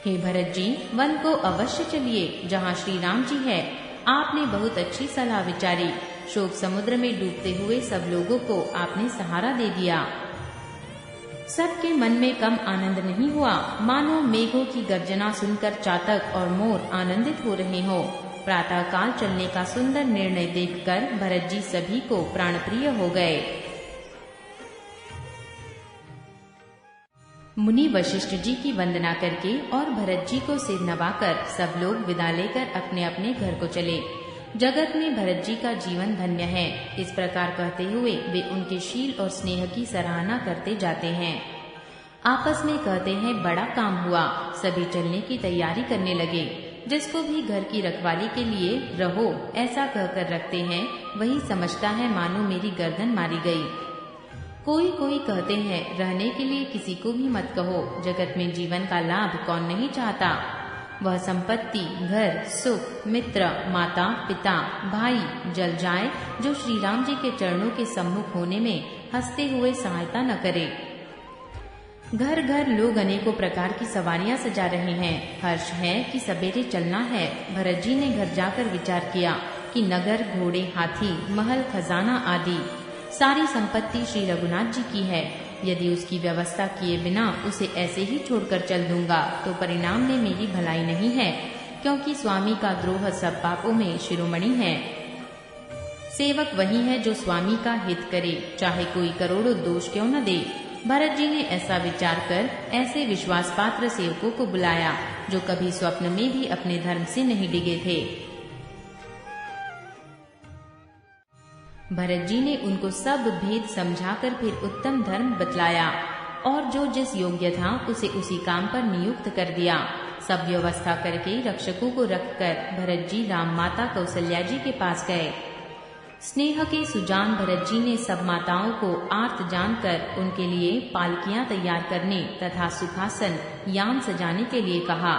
हे भरत जी, वन को अवश्य चलिए जहाँ श्री राम जी है। आपने बहुत अच्छी सलाह विचारी। शोक समुद्र में डूबते हुए सब लोगों को आपने सहारा दे दिया। सबके मन में कम आनंद नहीं हुआ, मानो मेघों की गर्जना सुनकर चातक और मोर आनंदित हो रहे हो। प्रातः काल चलने का सुंदर निर्णय देखकर भरत जी सभी को प्राणप्रिय हो गए। मुनि वशिष्ठ जी की वंदना करके और भरत जी को सिर नवाकर सब लोग विदा लेकर अपने अपने घर को चले। जगत में भरत जी का जीवन धन्य है, इस प्रकार कहते हुए वे उनके शील और स्नेह की सराहना करते जाते हैं। आपस में कहते हैं, बड़ा काम हुआ। सभी चलने की तैयारी करने लगे। जिसको भी घर की रखवाली के लिए रहो ऐसा कहकर रखते हैं, वही समझता है मानो मेरी गर्दन मारी गई। कोई कोई कहते हैं, रहने के लिए किसी को भी मत कहो। जगत में जीवन का लाभ कौन नहीं चाहता। वह संपत्ति, घर, सुख, मित्र, माता, पिता, भाई जल जाए जो श्री राम जी के चरणों के सम्मुख होने में हंसते हुए सहायता न करे। घर घर लोग अनेकों प्रकार की सवारियां सजा रहे हैं। हर्ष है कि सवेरे चलना है। भरत जी ने घर जाकर विचार किया कि नगर, घोड़े, हाथी, महल, खजाना आदि सारी संपत्ति श्री रघुनाथ जी की है। यदि उसकी व्यवस्था किए बिना उसे ऐसे ही छोड़कर चल दूंगा तो परिणाम में मेरी भलाई नहीं है, क्योंकि स्वामी का द्रोह सब पापों में शिरोमणि है। सेवक वही है जो स्वामी का हित करे, चाहे कोई करोड़ों दोष क्यों न दे। भरत जी ने ऐसा विचार कर ऐसे विश्वास पात्र सेवकों को बुलाया जो कभी स्वप्न में भी अपने धर्म से नहीं डिगे थे। भरत जी ने उनको सब भेद समझाकर फिर उत्तम धर्म बतलाया और जो जिस योग्य था उसे उसी काम पर नियुक्त कर दिया। सब व्यवस्था करके रक्षकों को रखकर भरत जी राम माता कौशल्या जी के पास गए। स्नेह के सुजान भरत जी ने सब माताओं को आर्त जानकर उनके लिए पालकियां तैयार करने तथा सुखासन यान सजाने के लिए कहा।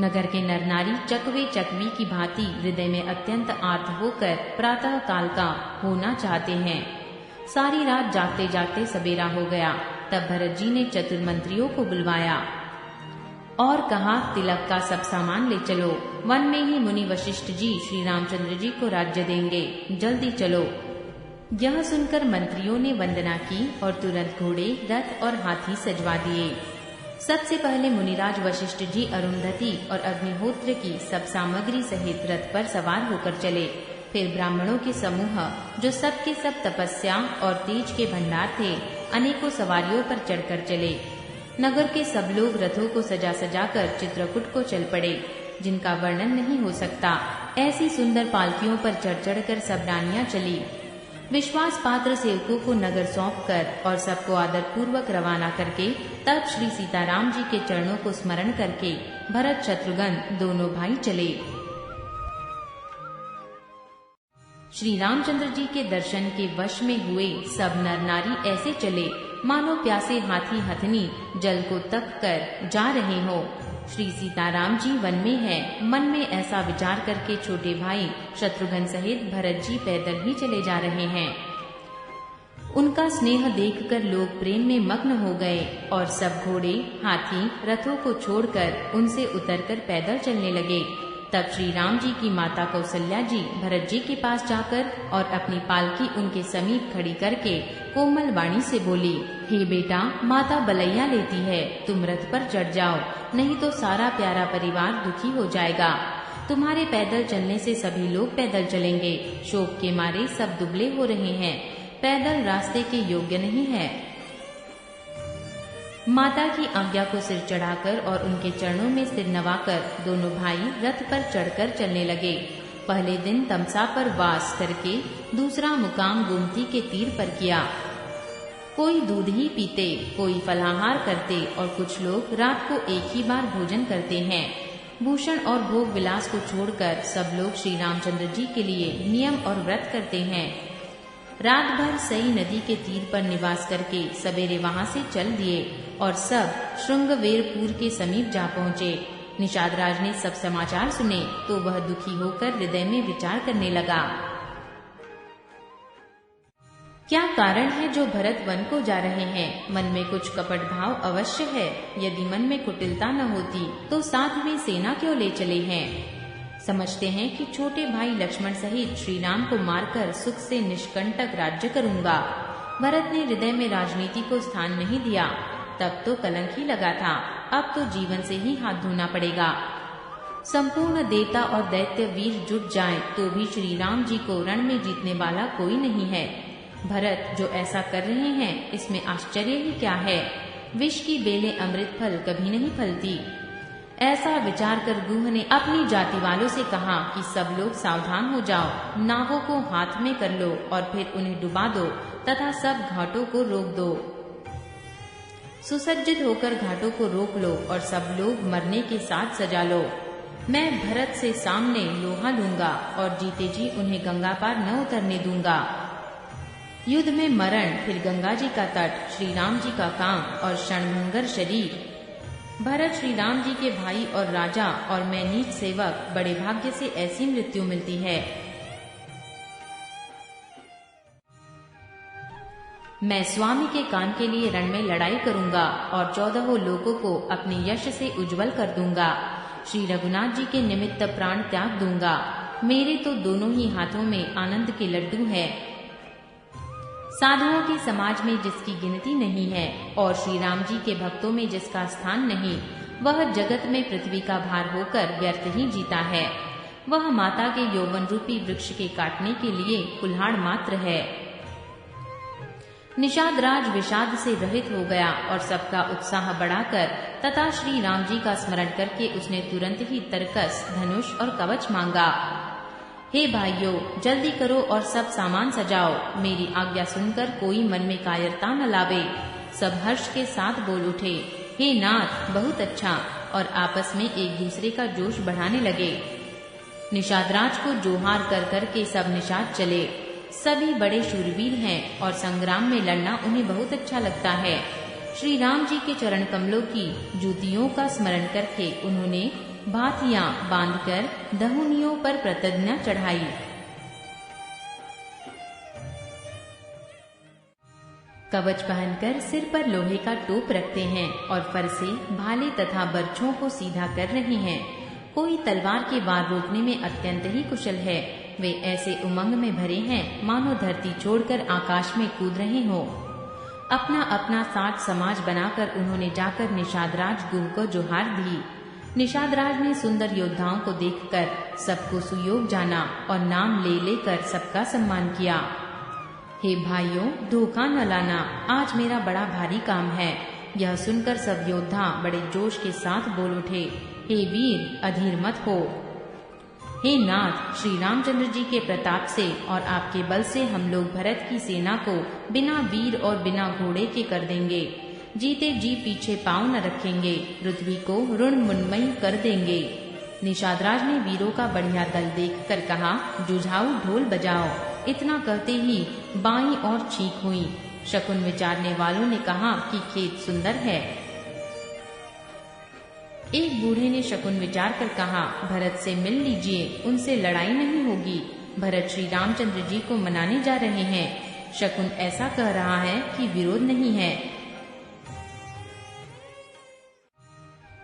नगर के नर नारी चकवे चकवी की भांति हृदय में अत्यंत आर्त होकर प्रातः काल का होना चाहते हैं। सारी रात जागते जागते सवेरा हो गया। तब भरत जी ने चतुर मंत्रियों को बुलवाया और कहा, तिलक का सब सामान ले चलो। वन में ही मुनि वशिष्ठ जी श्री रामचंद्र जी को राज्य देंगे, जल्दी चलो। यह सुनकर मंत्रियों ने वंदना की और तुरंत घोड़े, रथ और हाथी सजवा दिए। सबसे पहले मुनिराज वशिष्ठ जी अरुंधति और अग्निहोत्र की सब सामग्री सहित रथ पर सवार होकर चले। फिर ब्राह्मणों के समूह जो सब के सब तपस्या और तेज के भंडार थे, अनेकों सवारियों पर चढ़कर चले। नगर के सब लोग रथों को सजा सजाकर चित्रकूट को चल पड़े, जिनका वर्णन नहीं हो सकता। ऐसी सुंदर पालकियों पर चढ़ चढ़कर सब रानियां चली। विश्वास पात्र सेवकों को नगर सौंपकर और सबको आदर पूर्वक रवाना करके तब श्री सीताराम जी के चरणों को स्मरण करके भरत शत्रुघ्न दोनों भाई चले। श्री रामचंद्र जी के दर्शन के वश में हुए सब नर नारी ऐसे चले मानो प्यासे हाथी हथनी जल को तक कर जा रहे हो। श्री सीताराम जी वन में है। मन में ऐसा विचार करके छोटे भाई शत्रुघ्न सहित भरत जी पैदल ही चले जा रहे हैं। उनका स्नेह देखकर लोग प्रेम में मग्न हो गए और सब घोड़े, हाथी, रथों को छोड़कर उनसे उतरकर पैदल चलने लगे। तब श्री राम जी की माता कौशल्या जी भरत जी के पास जाकर और अपनी पालकी उनके समीप खड़ी करके कोमल वाणी से बोली, हे बेटा, माता बलैया लेती है, तुम रथ पर चढ़ जाओ, नहीं तो सारा प्यारा परिवार दुखी हो जाएगा। तुम्हारे पैदल चलने से सभी लोग पैदल चलेंगे। शोक के मारे सब दुबले हो रहे हैं, पैदल रास्ते के योग्य नहीं है। माता की आज्ञा को सिर चढ़ाकर और उनके चरणों में सिर नवाकर दोनों भाई रथ पर चढ़कर चलने लगे। पहले दिन तमसा पर वास करके दूसरा मुकाम गोमती के तीर पर किया। कोई दूध ही पीते, कोई फलाहार करते और कुछ लोग रात को एक ही बार भोजन करते हैं। भूषण और भोग विलास को छोड़कर सब लोग श्री रामचंद्र जी के लिए नियम और व्रत करते हैं। रात भर सई नदी के तीर पर निवास करके सवेरे वहां से चल दिए और सब श्रृंगवेरपुर के समीप जा पहुँचे। निषाद राज ने सब समाचार सुने तो वह दुखी होकर हृदय में विचार करने लगा। क्या कारण है जो भरत वन को जा रहे हैं? मन में कुछ कपट भाव अवश्य है। यदि मन में कुटिलता न होती तो साथ में सेना क्यों ले चले हैं? समझते हैं कि छोटे भाई लक्ष्मण सहित श्री राम को मारकर सुख से निष्कंटक राज्य करूंगा। भरत ने हृदय में राजनीति को स्थान नहीं दिया। तब तो कलंक ही लगा था, अब तो जीवन से ही हाथ धोना पड़ेगा। संपूर्ण देवता और दैत्य वीर जुट जाएं तो भी श्री राम जी को रण में जीतने वाला कोई नहीं है। भरत जो ऐसा कर रहे हैं इसमें आश्चर्य ही क्या है? विष की बेलें अमृत फल कभी नहीं फलती। ऐसा विचार कर गुह ने अपनी जाति वालों से कहा कि सब लोग सावधान हो जाओ, नावों को हाथ में कर लो और फिर उन्हें डुबा दो तथा सब घाटों को रोक दो। सुसज्जित होकर घाटों को रोक लो और सब लोग मरने के साथ सजा लो। मैं भरत से सामने लोहा लूंगा और जीते जी उन्हें गंगा पार न उतरने दूंगा। युद्ध में मरण, फिर गंगा जी का तट, श्री राम जी का काम और क्षणभंगर शरीर। भरत श्री राम जी के भाई और राजा और मैं नीच सेवक, बड़े भाग्य से ऐसी मृत्यु मिलती है। मैं स्वामी के काम के लिए रण में लड़ाई करूंगा और 14 लोगों को अपने यश से उज्जवल कर दूंगा। श्री रघुनाथ जी के निमित्त प्राण त्याग दूंगा। मेरे तो दोनों ही हाथों में आनंद के लड्डू हैं। साधुओं के समाज में जिसकी गिनती नहीं है और श्री राम जी के भक्तों में जिसका स्थान नहीं, वह जगत में पृथ्वी का भार होकर व्यर्थ ही जीता है। वह माता के यौवन रूपी वृक्ष के काटने के लिए कुल्हाड़ मात्र है। निषाद राज विषाद से रहित हो गया और सबका उत्साह बढ़ाकर तथा श्री राम जी का स्मरण करके उसने तुरंत ही तरकस, धनुष और कवच मांगा। हे भाइयों, जल्दी करो और सब सामान सजाओ। मेरी आज्ञा सुनकर कोई मन में कायरता न लावे। सब हर्ष के साथ बोल उठे, हे नाथ, बहुत अच्छा, और आपस में एक दूसरे का जोश बढ़ाने लगे। निषाद राज को जोहार कर कर के सब निषाद चले। सभी बड़े शूरवीर हैं और संग्राम में लड़ना उन्हें बहुत अच्छा लगता है। श्री राम जी के चरण कमलों की जूतियों का स्मरण करके उन्होंने भातियां बांधकर दहुनियों पर प्रतिज्ञा चढ़ाई। कवच पहनकर सिर पर लोहे का टोप रखते हैं और फरसे, भाले तथा बर्छों को सीधा कर रहे हैं। कोई तलवार के वार रोकने में अत्यंत ही कुशल है। वे ऐसे उमंग में भरे हैं मानो धरती छोड़कर आकाश में कूद रहे हों। अपना अपना साथ समाज बनाकर उन्होंने जाकर निषादराज गुह को जोहार दी। निषादराज ने सुंदर योद्धाओं को देखकर सबको सुयोग जाना और नाम ले लेकर सबका सम्मान किया। हे भाइयों, धोखा न लाना, आज मेरा बड़ा भारी काम है। यह सुनकर सब योद्धा बड़े जोश के साथ बोल उठे, हे वीर, अधीर मत हो। हे नाथ, श्री रामचंद्र जी के प्रताप से और आपके बल से हम लोग भरत की सेना को बिना वीर और बिना घोड़े के कर देंगे। जीते जी पीछे पांव न रखेंगे, पृथ्वी को ऋण मुन्मयी कर देंगे। निषादराज ने वीरों का बढ़िया दल देखकर कहा, जुझाऊ ढोल बजाओ। इतना कहते ही बाईं ओर चीख हुई। शकुन विचारने वालों ने कहा कि खेत सुंदर है। एक बूढ़े ने शकुन विचार कर कहा, भरत से मिल लीजिए, उनसे लड़ाई नहीं होगी। भरत श्री रामचंद्र जी को मनाने जा रहे हैं। शकुन ऐसा कह रहा है कि विरोध नहीं है।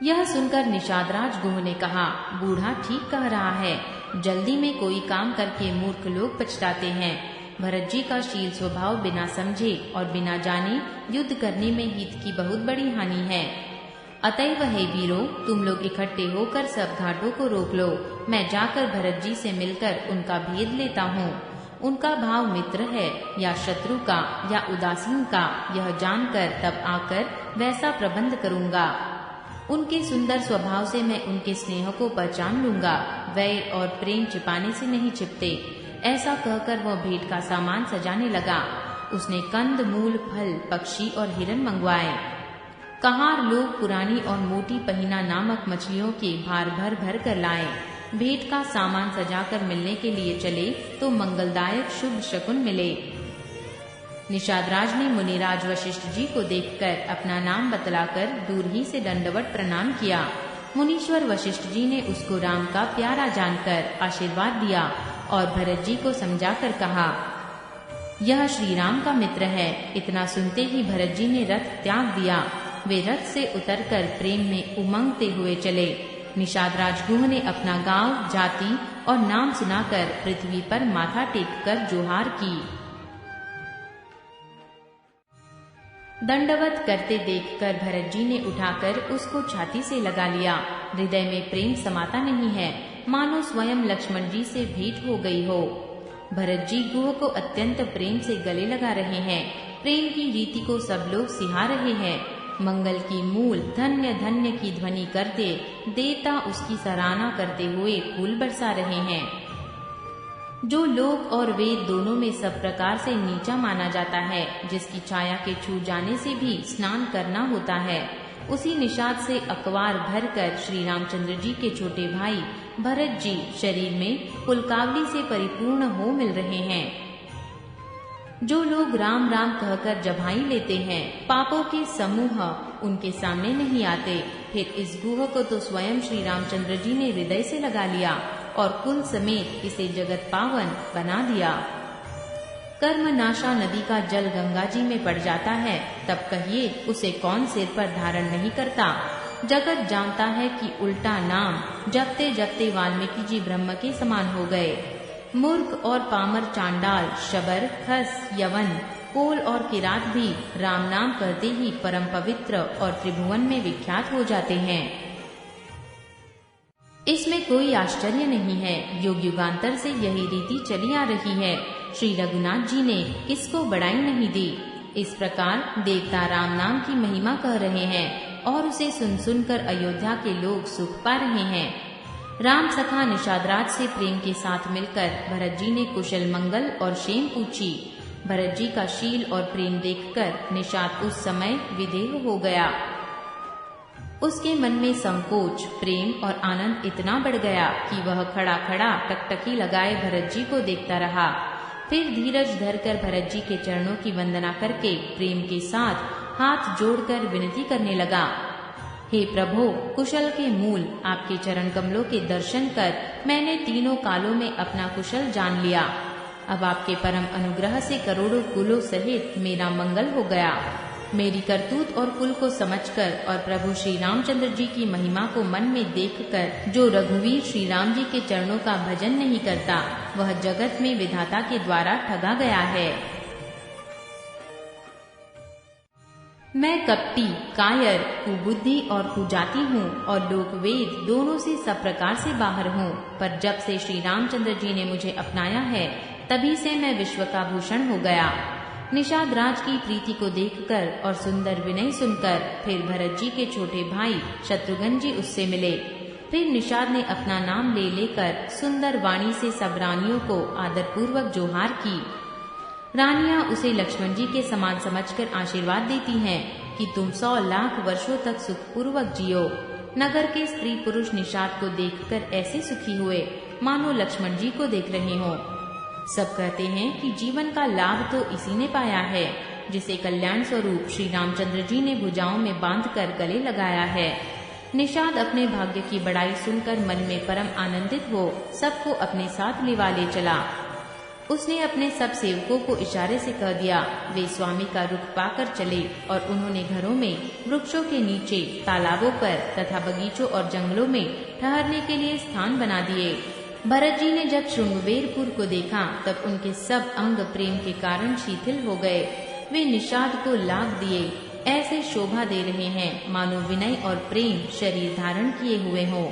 यह सुनकर निषादराज गुह ने कहा, बूढ़ा ठीक कह रहा है। जल्दी में कोई काम करके मूर्ख लोग पछताते हैं। भरत जी का शील स्वभाव बिना समझे और बिना जाने युद्ध करने में हित की बहुत बड़ी हानि है। अतएव हे वीरों, तुम लोग इकट्ठे होकर सब घाटों को रोक लो। मैं जाकर भरत जी से मिलकर उनका भेद लेता हूँ। उनका भाव मित्र है या शत्रु का या उदासीन का, यह जानकर तब आकर वैसा प्रबंध करूँगा। उनके सुंदर स्वभाव से मैं उनके स्नेह को पहचान लूंगा। वैर और प्रेम छिपाने से नहीं छिपते। ऐसा कहकर वह भेंट का सामान सजाने लगा। उसने कंद, मूल, फल, पक्षी और हिरन मंगवाए। कहार लोग पुरानी और मोटी पहिना नामक मछलियों के भार भर भर कर लाए। भेंट का सामान सजाकर मिलने के लिए चले तो मंगलदायक शुभ शकुन मिले। निषादराज ने मुनिराज वशिष्ठ जी को देखकर अपना नाम बतलाकर दूर ही से दंडवत प्रणाम किया। मुनीश्वर वशिष्ठ जी ने उसको राम का प्यारा जानकर आशीर्वाद दिया और भरत जी को समझाकर कहा, यह श्री राम का मित्र है। इतना सुनते ही भरत जी ने रथ त्याग दिया। वे रथ से उतरकर प्रेम में उमंगते हुए चले। निषादराज गुह ने अपना गांव, जाति और नाम सुनाकर पृथ्वी पर माथा टेककर जोहार की। दंडवत करते देखकर भरत जी ने उठाकर उसको छाती से लगा लिया। हृदय में प्रेम समाता नहीं है, मानो स्वयं लक्ष्मण जी से भेंट हो गई हो। भरत जी गुह को अत्यंत प्रेम से गले लगा रहे हैं। प्रेम की रीति को सब लोग सिहा रहे हैं। मंगल की मूल धन्य धन्य की ध्वनि करते देवता उसकी सराहना करते हुए फूल बरसा रहे हैं। जो लोक और वेद दोनों में सब प्रकार से नीचा माना जाता है, जिसकी छाया के छू जाने से भी स्नान करना होता है, उसी निषाद से अकवार भरकर श्री रामचंद्र जी के छोटे भाई भरत जी शरीर में पुलकावली से परिपूर्ण हो मिल रहे हैं। जो लोग राम राम कहकर जभाई लेते हैं, पापों के समूह उनके सामने नहीं आते। फिर इस गुह को तो स्वयं श्री रामचंद्र जी ने हृदय से लगा लिया और कुल समेत इसे जगत पावन बना दिया। कर्मनाशा नदी का जल गंगा जी में पड़ जाता है, तब कहिए उसे कौन सिर पर धारण नहीं करता। जगत जानता है कि उल्टा नाम जपते जपते वाल्मीकि जी ब्रह्म के समान हो गए। मूर्ख और पामर चांडाल, शबर, खस, यवन, कोल और किरात भी राम नाम कहते ही परम पवित्र और त्रिभुवन में विख्यात हो जाते हैं। इसमें कोई आश्चर्य नहीं है, युग युगांतर से यही रीति चली आ रही है। श्री रघुनाथ जी ने इसको बढ़ाई नहीं दी। इस प्रकार देवता राम नाम की महिमा कह रहे हैं और उसे सुन सुनकर अयोध्या के लोग सुख पा रहे हैं। राम सखा निषादराज से प्रेम के साथ मिलकर भरत जी ने कुशल मंगल और क्षेम पूछी। भरत जी का शील और प्रेम देखकर निषाद उस समय विदेह हो गया। उसके मन में संकोच, प्रेम और आनंद इतना बढ़ गया कि वह खड़ा खड़ा टकटकी लगाए भरत जी को देखता रहा। फिर धीरज धरकर भरत जी के चरणों की वंदना करके प्रेम के साथ हाथ जोड़कर विनती करने लगा, हे प्रभु, कुशल के मूल आपके चरण कमलों के दर्शन कर मैंने तीनों कालों में अपना कुशल जान लिया। अब आपके परम अनुग्रह से करोड़ों कुलों सहित मेरा मंगल हो गया। मेरी करतूत और कुल को समझकर और प्रभु श्री रामचंद्र जी की महिमा को मन में देखकर जो रघुवीर श्री राम जी के चरणों का भजन नहीं करता, वह जगत में विधाता के द्वारा ठगा गया है। मैं कपटी, कायर, कुबुद्धि और कुजाति हूँ और लोक वेद दोनों से सब प्रकार से बाहर हूँ। पर जब से श्री रामचंद्र जी ने मुझे अपनाया है, तभी से मैं विश्व का भूषण हो गया। निषाद राज की प्रीति को देखकर और सुंदर विनय सुनकर फिर भरत जी के छोटे भाई शत्रुघ्न जी उससे मिले। फिर निषाद ने अपना नाम ले लेकर सुंदर वाणी से सब रानियों को आदरपूर्वक जोहार की। रानियां उसे लक्ष्मण जी के समान समझकर आशीर्वाद देती हैं कि तुम 100 लाख वर्षों तक सुखपूर्वक जियो। नगर के स्त्री पुरुष निषाद को देखकर ऐसे सुखी हुए मानो लक्ष्मण जी को देख रहे हों। सब कहते हैं कि जीवन का लाभ तो इसी ने पाया है जिसे कल्याण स्वरूप श्री रामचंद्र जी ने भुजाओं में बांधकर गले लगाया है। निषाद अपने भाग्य की बड़ाई सुनकर मन में परम आनंदित हो सबको अपने साथ लिवा ले चला। उसने अपने सब सेवकों को इशारे से कह दिया, वे स्वामी का रुख पाकर चले और उन्होंने घरों में, वृक्षों के नीचे, तालाबों पर तथा बगीचों और जंगलों में ठहरने के लिए स्थान बना दिए। भरत जी ने जब श्रृंगवेरपुर को देखा तब उनके सब अंग प्रेम के कारण शिथिल हो गए। वे निषाद को लाभ दिए ऐसे शोभा दे रहे हैं मानो विनय और प्रेम शरीर धारण किए हुए हों।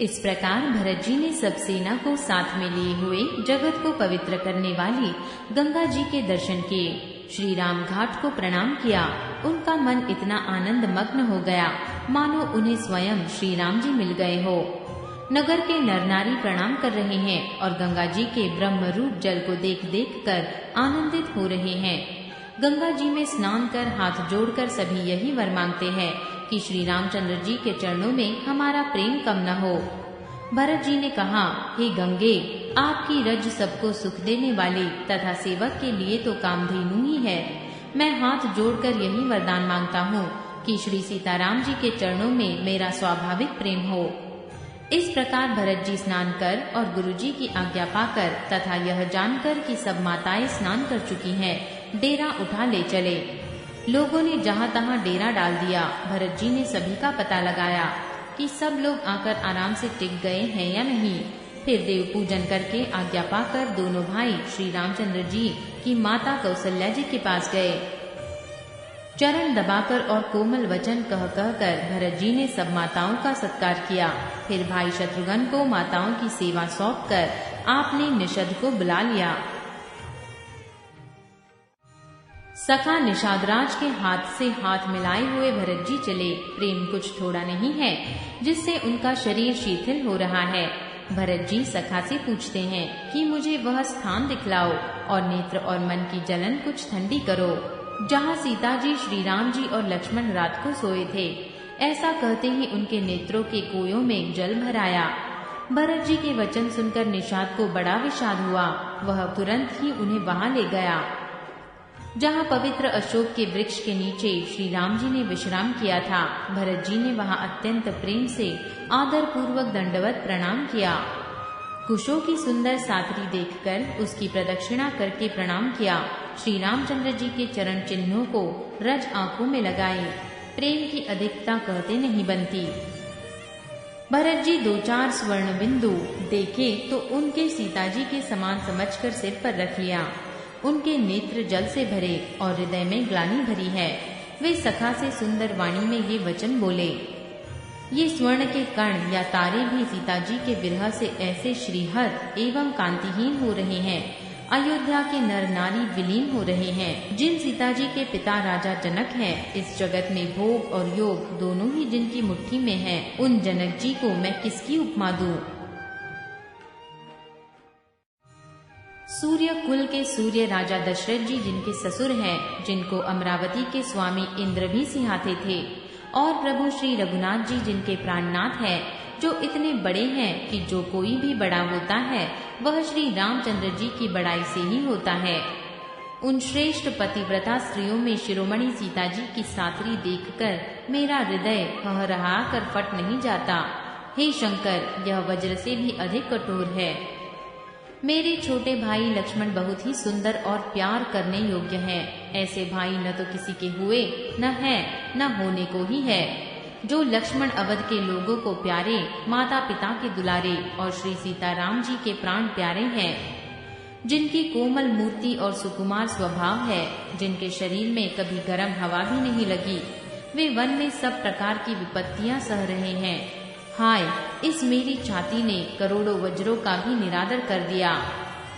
इस प्रकार भरत जी ने सब सेना को साथ में लिए हुए जगत को पवित्र करने वाली गंगा जी के दर्शन किए। श्री राम घाट को प्रणाम किया। उनका मन इतना आनंद मग्न हो गया मानो उन्हें स्वयं श्री राम जी मिल गए हो। नगर के नर नारी प्रणाम कर रहे हैं और गंगा जी के ब्रह्म रूप जल को देख देख कर आनंदित हो रहे हैं। गंगा जी में स्नान कर हाथ जोड़कर सभी यही वर मांगते हैं कि श्री रामचंद्र जी के चरणों में हमारा प्रेम कम न हो। भरत जी ने कहा, हे गंगे, आपकी रज सबको सुख देने वाली तथा सेवक के लिए तो कामधेनु ही है। मैं हाथ जोड़कर यही वरदान मांगता हूँ कि श्री सीताराम जी के चरणों में मेरा स्वाभाविक प्रेम हो। इस प्रकार भरत जी स्नान कर और गुरु जी की आज्ञा पाकर तथा यह जानकर कि सब माताएं स्नान कर चुकी हैं, डेरा उठा ले चले। लोगों ने जहाँ तहाँ डेरा डाल दिया। भरत जी ने सभी का पता लगाया कि सब लोग आकर आराम से टिक गए हैं या नहीं। फिर देव पूजन करके आज्ञा पाकर दोनों भाई श्री रामचंद्र जी की माता कौशल्या जी के पास गए। चरण दबाकर और कोमल वचन कह कर भरत जी ने सब माताओं का सत्कार किया। फिर भाई शत्रुघ्न को माताओं की सेवा सौंपकर आपने निषद को बुला लिया। सखा निषादराज के हाथ से हाथ मिलाए हुए भरत जी चले। प्रेम कुछ थोड़ा नहीं है जिससे उनका शरीर शिथिल हो रहा है। भरत जी सखा से पूछते हैं कि मुझे वह स्थान दिखलाओ और नेत्र और मन की जलन कुछ ठंडी करो जहाँ सीता जी, श्री राम जी और लक्ष्मण रात को सोए थे। ऐसा कहते ही उनके नेत्रों के कोयों में जल भर आया। भरत जी के वचन सुनकर निषाद को बड़ा विषाद हुआ। वह तुरंत ही उन्हें वहां ले गया जहाँ पवित्र अशोक के वृक्ष के नीचे श्री राम जी ने विश्राम किया था। भरत जी ने वहां अत्यंत प्रेम से आदर पूर्वक दंडवत प्रणाम किया। कुशों की सुंदर साथरी देखकर उसकी प्रदक्षिणा करके प्रणाम किया। श्री रामचंद्र जी के चरण चिन्हों को रज आंखों में लगाए। प्रेम की अधिकता कहते नहीं बनती। भरत जी 2-4 स्वर्ण बिंदु देखे तो उनके सीता जी के समान समझकर सिर पर रख लिया। उनके नेत्र जल से भरे और हृदय में ग्लानि भरी है। वे सखा से सुंदर वाणी में ये वचन बोले, ये स्वर्ण के कण या तारे भी सीता जी के विरह से ऐसे श्रीहत एवं कांतिहीन हो रहे हैं। अयोध्या के नर नारी विलीन हो रहे हैं। जिन सीता जी के पिता राजा जनक हैं, इस जगत में भोग और योग दोनों ही जिनकी मुट्ठी में हैं, उन जनक जी को मैं किसकी उपमा दूं? सूर्य कुल के सूर्य राजा दशरथ जी जिनके ससुर हैं, जिनको अमरावती के स्वामी इंद्र भी सिंहाते थे, और प्रभु श्री रघुनाथ जी जिनके प्राणनाथ हैं, जो इतने बड़े हैं कि जो कोई भी बड़ा होता है वह श्री रामचंद्र जी की बड़ाई से ही होता है। उन श्रेष्ठ पतिव्रता स्त्रियों में शिरोमणि सीता जी की साथरी देखकर मेरा हृदय हहरहा कर फट नहीं जाता। हे शंकर, यह वज्र से भी अधिक कठोर है। मेरे छोटे भाई लक्ष्मण बहुत ही सुंदर और प्यार करने योग्य हैं। ऐसे भाई न तो किसी के हुए, न है, न होने को ही है। जो लक्ष्मण अवध के लोगों को प्यारे, माता पिता के दुलारे और श्री सीताराम जी के प्राण प्यारे हैं, जिनकी कोमल मूर्ति और सुकुमार स्वभाव है, जिनके शरीर में कभी गर्म हवा भी नहीं लगी, वे वन में सब प्रकार की विपत्तियां सह रहे हैं। हाय, इस मेरी छाती ने करोड़ों वज्रों का भी निरादर कर दिया।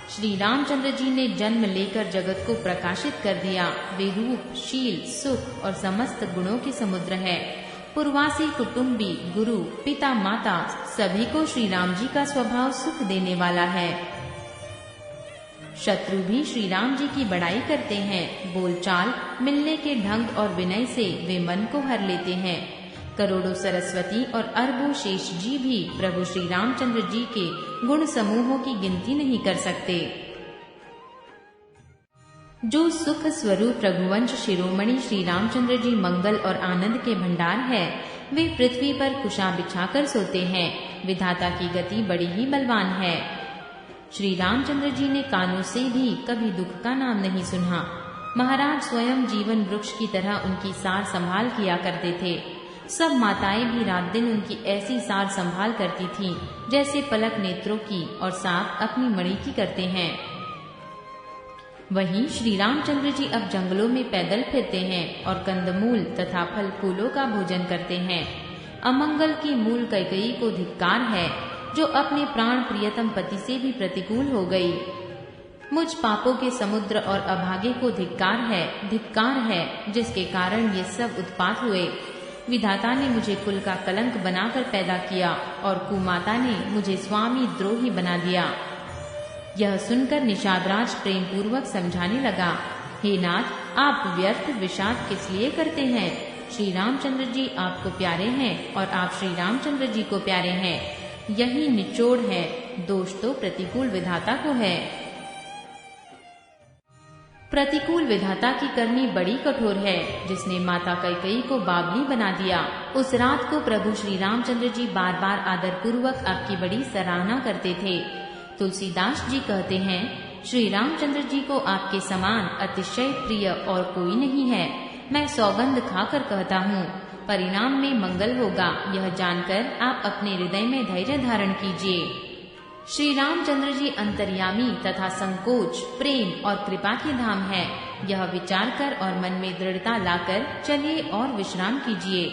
श्री रामचंद्र जी ने जन्म लेकर जगत को प्रकाशित कर दिया। वे रूप, शील, सुख और समस्त गुणों के समुद्र है। पूर्वासी, कुटुंबी, गुरु, पिता, माता सभी को श्री राम जी का स्वभाव सुख देने वाला है। शत्रु भी श्री राम जी की बड़ाई करते हैं। बोलचाल, मिलने के ढंग और विनय से वे मन को हर लेते हैं। करोड़ों सरस्वती और अरबों शेष जी भी प्रभु श्री रामचंद्र जी के गुण समूहों की गिनती नहीं कर सकते। जो सुख स्वरूप रघुवंश शिरोमणि श्री रामचंद्र जी मंगल और आनंद के भंडार है, वे पृथ्वी पर कुशा बिछाकर सोते हैं। विधाता की गति बड़ी ही बलवान है। श्री रामचंद्र जी ने कानों से भी कभी दुख का नाम नहीं सुना। महाराज स्वयं जीवन वृक्ष की तरह उनकी सार संभाल किया करते थे। सब माताएं भी रात दिन उनकी ऐसी सार संभाल करती थीं, जैसे पलक नेत्रों की और सांप अपनी मणि की करते हैं। वहीं श्री रामचंद्र जी अब जंगलों में पैदल फिरते हैं और कंदमूल तथा फल फूलों का भोजन करते हैं। अमंगल की मूल कैकेयी को धिक्कार है, जो अपने प्राण प्रियतम पति से भी प्रतिकूल हो गई। मुझ पापों के समुद्र और अभागे को धिक्कार है, जिसके कारण ये सब उत्पात हुए। विधाता ने मुझे कुल का कलंक बनाकर पैदा किया और कुमाता ने मुझे स्वामी द्रोही बना दिया। यह सुनकर निषादराज प्रेम पूर्वक समझाने लगा, हे नाथ, आप व्यर्थ विषाद किस लिए करते हैं? श्री रामचंद्र जी आपको प्यारे हैं और आप श्री रामचंद्र जी को प्यारे हैं। यही निचोड़ है, दोष तो प्रतिकूल विधाता को है। प्रतिकूल विधाता की करनी बड़ी कठोर है, जिसने माता कैकेयी को बावली बना दिया। उस रात को प्रभु श्री रामचंद्र जी बार बार आदर पूर्वक आपकी बड़ी सराहना करते थे। तुलसीदास जी कहते हैं, श्री रामचंद्र जी को आपके समान अतिशय प्रिय और कोई नहीं है। मैं सौगंध खाकर कहता हूँ, परिणाम में मंगल होगा, यह जानकर आप अपने हृदय में धैर्य धारण कीजिए। श्री रामचंद्र जी अंतर्यामी तथा संकोच, प्रेम और कृपा के धाम है। यह विचार कर और मन में दृढ़ता लाकर चलिए और विश्राम कीजिए।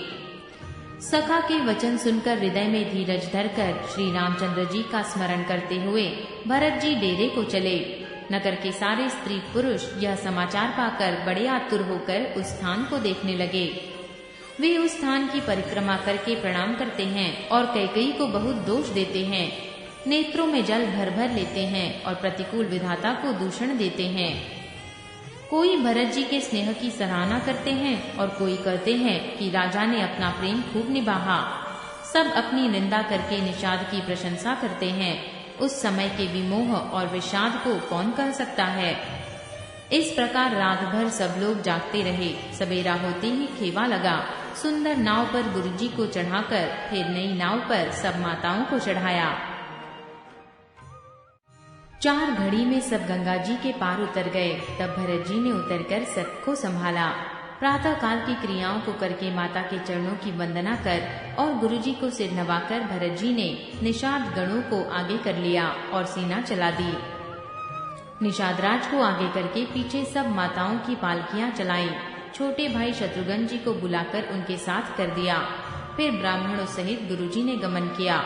सखा के वचन सुनकर हृदय में धीरज धरकर श्री रामचंद्र जी का स्मरण करते हुए भरत जी डेरे को चले। नगर के सारे स्त्री पुरुष यह समाचार पाकर बड़े आतुर होकर उस स्थान को देखने लगे। वे उस स्थान की परिक्रमा करके प्रणाम करते हैं और कैकेयी को बहुत दोष देते हैं। नेत्रों में जल भर भर लेते हैं और प्रतिकूल विधाता को दूषण देते हैं। कोई भरत जी के स्नेह की सराहना करते हैं और कोई कहते हैं कि राजा ने अपना प्रेम खूब निभाया। सब अपनी निंदा करके निषाद की प्रशंसा करते हैं। उस समय के विमोह और विषाद को कौन कह सकता है। इस प्रकार रात भर सब लोग जागते रहे। सवेरा होते ही खेवा लगा। सुंदर नाव पर गुरुजी को चढ़ाकर फिर नई नाव पर सब माताओं को चढ़ाया। 4 घड़ी में सब गंगा जी के पार उतर गए। तब भरत जी ने उतरकर सबको संभाला। प्रातः काल की क्रियाओं को करके माता के चरणों की वंदना कर और गुरुजी को सिर नवाकर भरत जी ने निषाद गणों को आगे कर लिया और सेना चला दी। निषाद राज को आगे करके पीछे सब माताओं की पालकियां चलाई। छोटे भाई शत्रुघ्न जी को बुलाकर उनके साथ कर दिया। फिर ब्राह्मणों सहित गुरुजी ने गमन किया।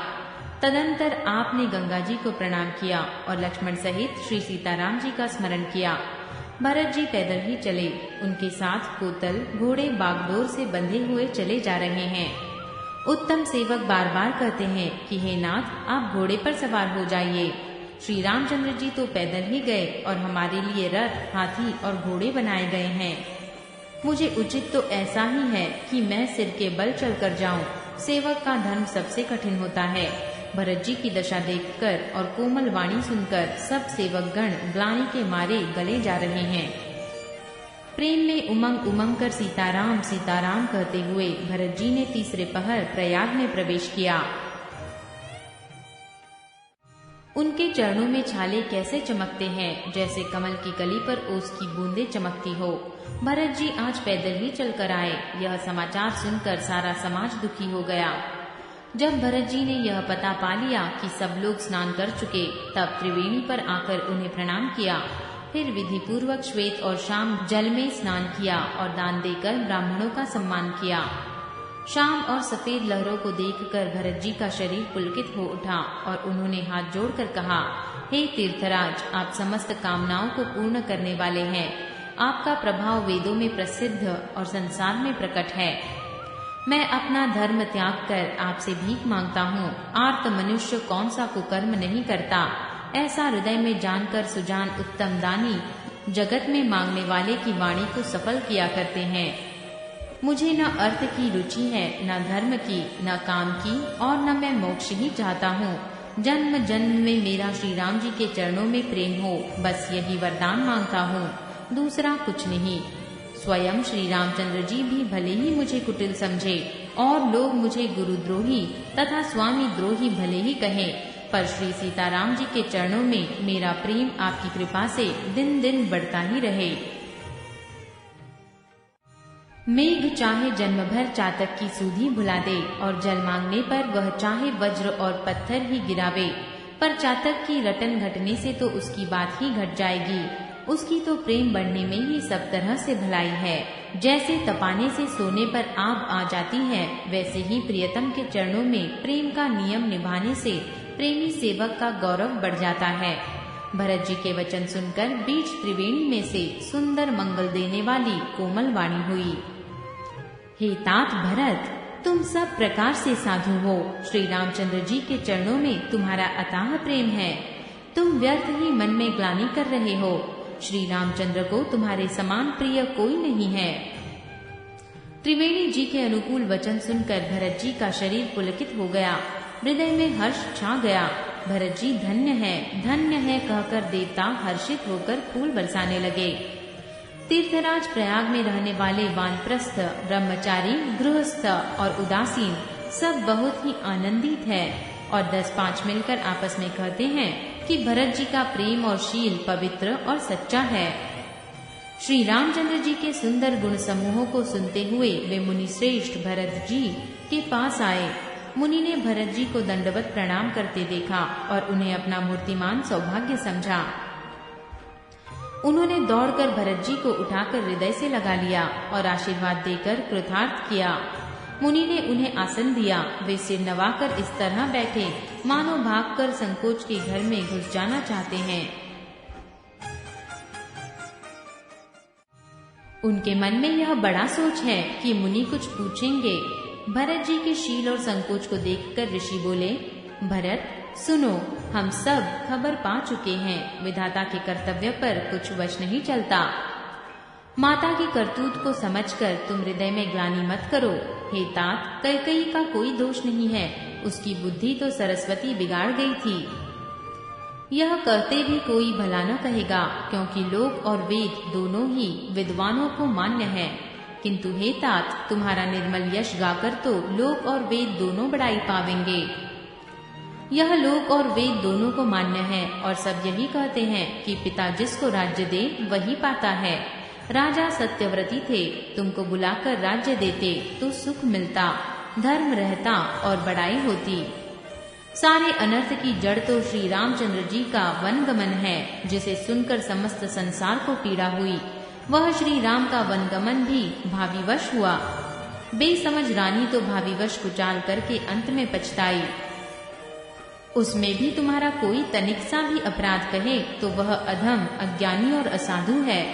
तदंतर आपने गंगा जी को प्रणाम किया और लक्ष्मण सहित श्री सीताराम जी का स्मरण किया। भरत जी पैदल ही चले। उनके साथ कोतल घोड़े बागडोर से बंधे हुए चले जा रहे हैं। उत्तम सेवक बार बार कहते हैं कि हे नाथ, आप घोड़े पर सवार हो जाइए। श्री रामचंद्र जी तो पैदल ही गए और हमारे लिए रथ, हाथी और घोड़े बनाए गए हैं। मुझे उचित तो ऐसा ही है कि मैं सिर के बल चलकर जाऊं। सेवक का धर्म सबसे कठिन होता है। भरत जी की दशा देखकर और कोमल वाणी सुनकर सब सेवक गण ग्लानि के मारे गले जा रहे हैं। प्रेम में उमंग उमंग कर सीताराम सीताराम कहते हुए भरत जी ने तीसरे पहर प्रयाग में प्रवेश किया। उनके चरणों में छाले कैसे चमकते हैं, जैसे कमल की कली पर ओस की बूंदें चमकती हो। भरत जी आज पैदल ही चलकर आए। यह समाचार सुनकर सारा समाज दुखी हो गया। जब भरत जी ने यह पता पा लिया कि सब लोग स्नान कर चुके, तब त्रिवेणी पर आकर उन्हें प्रणाम किया। फिर विधि पूर्वक श्वेत और शाम जल में स्नान किया और दान देकर ब्राह्मणों का सम्मान किया। शाम और सफेद लहरों को देखकर भरत जी का शरीर पुलकित हो उठा और उन्होंने हाथ जोड़कर कहा, हे तीर्थराज, आप समस्त कामनाओं को पूर्ण करने वाले हैं। आपका प्रभाव वेदों में प्रसिद्ध और संसार में प्रकट है। मैं अपना धर्म त्याग कर आपसे भीख मांगता हूँ। आर्त मनुष्य कौन सा कुकर्म नहीं करता। ऐसा हृदय में जानकर सुजान उत्तम दानी जगत में मांगने वाले की वाणी को सफल किया करते हैं। मुझे न अर्थ की रुचि है, न धर्म की, न काम की, और न मैं मोक्ष ही चाहता हूँ। जन्म जन्म में मेरा श्री राम जी के चरणों में प्रेम हो, बस यही वरदान मांगता हूँ, दूसरा कुछ नहीं। स्वयं श्री रामचंद्र जी भी भले ही मुझे कुटिल समझे और लोग मुझे गुरुद्रोही तथा स्वामी द्रोही भले ही कहें, पर श्री सीताराम जी के चरणों में मेरा प्रेम आपकी कृपा से दिन दिन बढ़ता ही रहे। मेघ चाहे जन्म भर चातक की सूधी भुला दे और जल मांगने पर वह चाहे वज्र और पत्थर ही गिरावे, पर चातक की रटन घटने से तो उसकी बात ही घट जाएगी। उसकी तो प्रेम बढ़ने में ही सब तरह से भलाई है। जैसे तपाने से सोने पर आग आ जाती है, वैसे ही प्रियतम के चरणों में प्रेम का नियम निभाने से प्रेमी सेवक का गौरव बढ़ जाता है। भरत जी के वचन सुनकर बीच त्रिवेणी में से सुंदर मंगल देने वाली कोमल वाणी हुई। हे तात भरत, तुम सब प्रकार से साधु हो। श्री रामचंद्र जी के चरणों में तुम्हारा अथाह प्रेम है। तुम व्यर्थ ही मन में ग्लानि कर रहे हो। श्री रामचंद्र को तुम्हारे समान प्रिय कोई नहीं है। त्रिवेणी जी के अनुकूल वचन सुनकर भरत जी का शरीर पुलकित हो गया। हृदय में हर्ष छा गया। भरत जी धन्य है कहकर देवता हर्षित होकर फूल बरसाने लगे। तीर्थराज प्रयाग में रहने वाले वानप्रस्थ, ब्रह्मचारी, गृहस्थ और उदासीन सब बहुत ही आनंदित है और 10-5 मिलकर आपस में कहते हैं कि भरत जी का प्रेम और शील पवित्र और सच्चा है। श्री रामचंद्र जी के सुंदर गुण समूहों को सुनते हुए वे मुनि श्रेष्ठ भरत जी के पास आए। मुनि ने भरत जी को दंडवत प्रणाम करते देखा और उन्हें अपना मूर्तिमान सौभाग्य समझा। उन्होंने दौड़कर भरत जी को उठाकर हृदय से लगा लिया और आशीर्वाद देकर कृतार्थ किया। मुनि ने उन्हें आसन दिया। वे सिर नवाकर इस तरह बैठे मानो भागकर संकोच के घर में घुस जाना चाहते हैं। उनके मन में यह बड़ा सोच है कि मुनि कुछ पूछेंगे। भरत जी के शील और संकोच को देखकर ऋषि बोले, भरत सुनो, हम सब खबर पा चुके हैं। विधाता के कर्तव्य पर कुछ वश नहीं चलता। माता की करतूत को समझकर तुम हृदय में ग्लानि मत करो। हे तात, कैकेयी का कोई दोष नहीं है। उसकी बुद्धि तो सरस्वती बिगाड़ गई थी। यह कहते भी कोई भला न कहेगा, क्योंकि लोक और वेद दोनों ही विद्वानों को मान्य है। किंतु हे तात, तुम्हारा निर्मल यश गाकर तो लोक और वेद दोनों बड़ाई पावेंगे। यह लोक और वेद दोनों को मान्य है और सब यही कहते हैं कि पिता जिसको राज्य दे वही पाता है। राजा सत्यव्रती थे, तुमको बुलाकर राज्य देते तो सुख मिलता, धर्म रहता और बड़ाई होती। सारे अनर्थ की जड़ तो श्री रामचंद्र जी का वनगमन है, जिसे सुनकर समस्त संसार को पीड़ा हुई। वह श्री राम का वनगमन भी भाविवश हुआ। बेसमझ रानी तो भाविवश कुचाल करके अंत में पछताई। उसमें भी तुम्हारा कोई तनिक सा भी अपराध कहे तो वह अधम, अज्ञानी और असाधु है।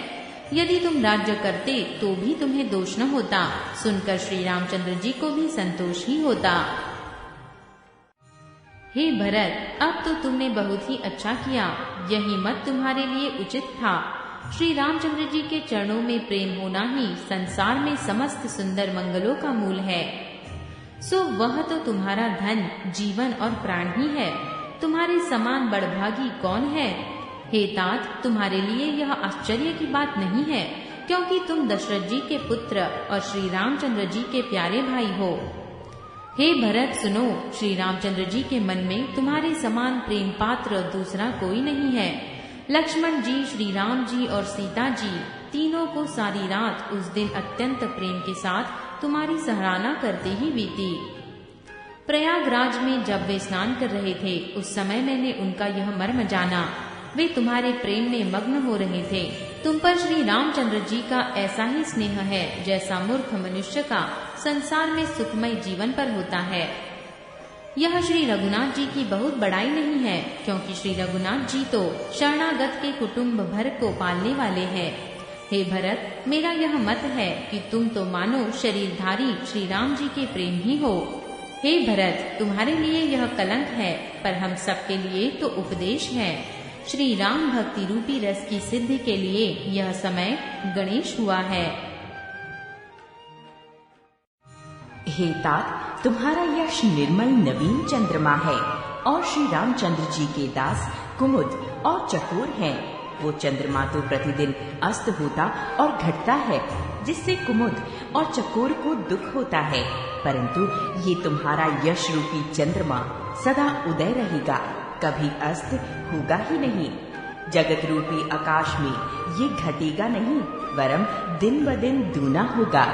यदि तुम राज्य करते तो भी तुम्हें दोष न होता। सुनकर श्री रामचंद्र जी को भी संतोष ही होता। हे भरत, अब तो तुमने बहुत ही अच्छा किया। यही मत तुम्हारे लिए उचित था। श्री रामचंद्र जी के चरणों में प्रेम होना ही संसार में समस्त सुंदर मंगलों का मूल है। सो वह तो तुम्हारा धन, जीवन और प्राण ही है। तुम्हारे समान बड़भागी कौन है? हे तात, तुम्हारे लिए यह आश्चर्य की बात नहीं है, क्योंकि तुम दशरथ जी के पुत्र और श्री रामचंद्र जी के प्यारे भाई हो। हे भरत सुनो, श्री रामचंद्र जी के मन में तुम्हारे समान प्रेम पात्र दूसरा कोई नहीं है। लक्ष्मण जी, श्री राम जी और सीता जी तीनों को सारी रात उस दिन अत्यंत प्रेम के साथ तुम्हारी सराहना करते ही बीती। प्रयागराज में जब वे स्नान कर रहे थे, उस समय मैंने उनका यह मर्म जाना। वे तुम्हारे प्रेम में मग्न हो रहे थे। तुम पर श्री रामचंद्र जी का ऐसा ही स्नेह है जैसा मूर्ख मनुष्य का संसार में सुखमय जीवन पर होता है। यह श्री रघुनाथ जी की बहुत बड़ाई नहीं है, क्योंकि श्री रघुनाथ जी तो शरणागत के कुटुंब भर को पालने वाले हैं। हे भरत, मेरा यह मत है कि तुम तो मानो शरीरधारी श्री राम जी के प्रेम ही हो। हे भरत, तुम्हारे लिए यह कलंक है, पर हम सबके लिए तो उपदेश है। श्री राम भक्ति रूपी रस की सिद्धि के लिए यह समय गणेश हुआ है। हे तात, तुम्हारा यश निर्मल नवीन चंद्रमा है और श्री रामचंद्र जी के दास कुमुद और चकोर हैं। वो चंद्रमा तो प्रतिदिन अस्त होता और घटता है, जिससे कुमुद और चकोर को दुख होता है, परंतु ये तुम्हारा यश रूपी चंद्रमा सदा उदय रहेगा, कभी अस्त होगा ही नहीं। जगत रूपी आकाश में ये घटेगा नहीं, वरम दिन ब दिन दूना होगा।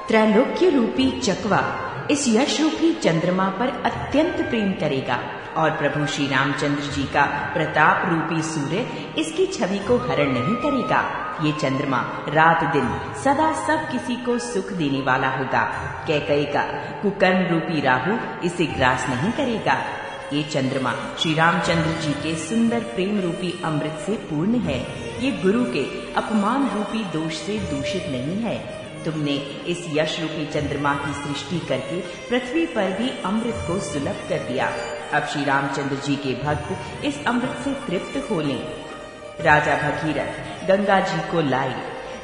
त्रैलोक्य रूपी चकवा इस यश रूपी चंद्रमा पर अत्यंत प्रेम करेगा और प्रभु श्री रामचंद्र जी का प्रताप रूपी सूर्य इसकी छवि को हरण नहीं करेगा। ये चंद्रमा रात दिन सदा सब किसी को सुख देने वाला होगा। कैकेयी का कुकर्म रूपी राहु इसे ग्रास नहीं करेगा। ये चंद्रमा श्री रामचंद्र जी के सुंदर प्रेम रूपी अमृत से पूर्ण है। ये गुरु के अपमान रूपी दोष से दूषित नहीं है। तुमने इस यश रूपी चंद्रमा की सृष्टि करके पृथ्वी पर भी अमृत को सुलभ कर दिया। अब श्री रामचंद्र जी के भक्त इस अमृत से तृप्त हो लें। राजा भगीरथ गंगा जी को लाए,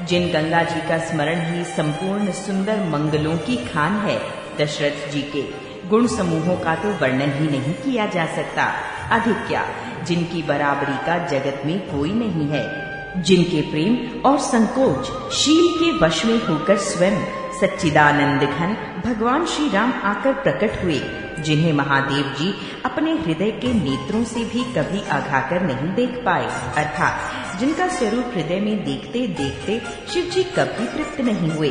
जिन गंगा जी का स्मरण ही संपूर्ण सुंदर मंगलों की खान है। दशरथ जी के गुण समूहों का तो वर्णन ही नहीं किया जा सकता। अधिक क्या, जिनकी बराबरी का जगत में कोई नहीं है, जिनके प्रेम और संकोच शील के वश में होकर स्वयं सच्चिदानंद घन भगवान श्री राम आकर प्रकट हुए, जिन्हें महादेव जी अपने हृदय के नेत्रों से भी कभी आघाकर नहीं देख पाए, अर्थात जिनका स्वरूप हृदय में देखते देखते शिव जी कभी तृप्त नहीं हुए।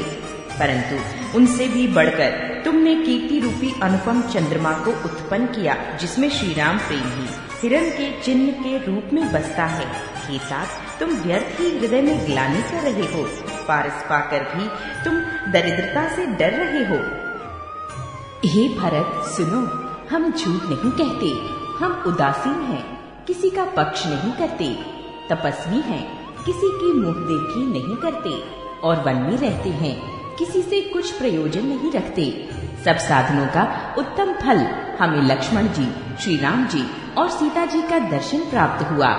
परंतु उनसे भी बढ़कर तुमने कीर्ति रूपी अनुपम चंद्रमा को उत्पन्न किया, जिसमें श्री राम प्रेम ही हिरण के चिन्ह के रूप में बसता है। हे तात, तुम व्यर्थ ही हृदय में ग्लानि कर रहे हो, पारस पाकर भी तुम दरिद्रता से डर रहे हो। हे भरत सुनो, हम झूठ नहीं कहते, हम उदासीन हैं, किसी का पक्ष नहीं करते, तपस्वी हैं, किसी की मुंह देखी नहीं करते, और वन में रहते हैं, किसी से कुछ प्रयोजन नहीं रखते। सब साधनों का उत्तम फल हमें लक्ष्मण जी, श्री राम जी और सीता जी का दर्शन प्राप्त हुआ।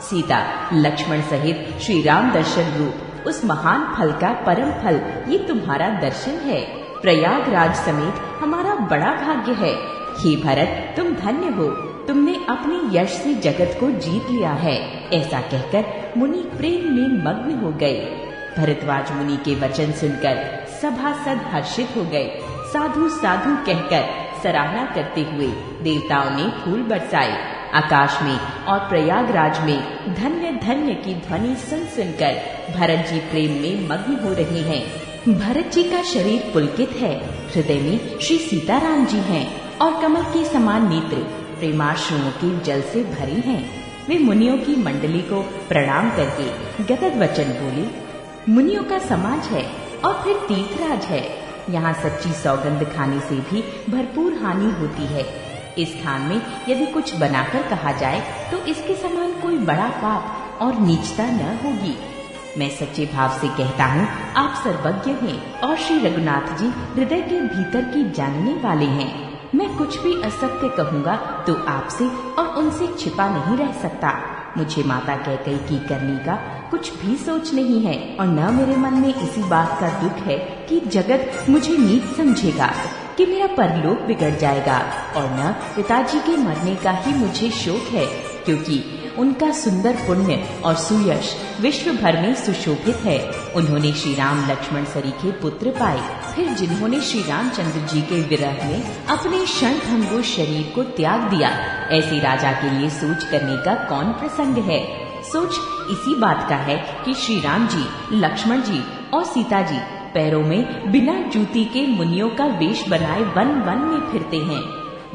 सीता लक्ष्मण सहित श्री राम दर्शन रूप उस महान फल का परम फल ये तुम्हारा दर्शन है। प्रयागराज समेत हमारा बड़ा भाग्य है। हे भरत, तुम धन्य हो, तुमने अपने यश से जगत को जीत लिया है। ऐसा कहकर मुनि प्रेम में मग्न हो गए। भरद्वाज मुनि के वचन सुनकर सभासद हर्षित हो गए। साधु साधु कहकर सराहना करते हुए देवताओं ने फूल बरसाए। आकाश में और प्रयागराज में धन्य धन्य की ध्वनि सुन सुनकर भरत जी प्रेम में मग्न हो रहे हैं। भरत जी का शरीर पुलकित है, हृदय में श्री सीताराम जी हैं और कमल के समान नेत्र प्रेमाश्रुओं के जल से भरे हैं। वे मुनियों की मंडली को प्रणाम करके गदगद वचन बोले, मुनियों का समाज है और फिर तीर्थराज है। यहाँ सच्ची सौगंध खाने से भी भरपूर हानि होती है। इस स्थान में यदि कुछ बनाकर कहा जाए तो इसके समान कोई बड़ा पाप और नीचता न होगी। मैं सच्चे भाव से कहता हूँ, आप सर्वज्ञ हैं और श्री रघुनाथ जी हृदय के भीतर की जानने वाले हैं। मैं कुछ भी असत्य कहूँगा तो आपसे और उनसे छिपा नहीं रह सकता। मुझे माता कैकेयी की करने का कुछ भी सोच नहीं है और न मेरे मन में इसी बात का दुख है कि जगत मुझे नीच समझेगा, कि मेरा परलोक बिगड़ जाएगा, और न पिताजी के मरने का ही मुझे शोक है, क्योंकि उनका सुंदर पुण्य और सुयश विश्व भर में सुशोभित है। उन्होंने श्री राम लक्ष्मण सरीखे पुत्र पाए, फिर जिन्होंने श्री रामचंद्र जी के विरह में अपने क्षणभंगुर शरीर को त्याग दिया, ऐसे राजा के लिए सोच करने का कौन प्रसंग है। सोच इसी बात का है कि श्री राम जी, लक्ष्मण जी और सीता जी पैरों में बिना जूती के मुनियों का वेश बनाए वन वन में फिरते हैं।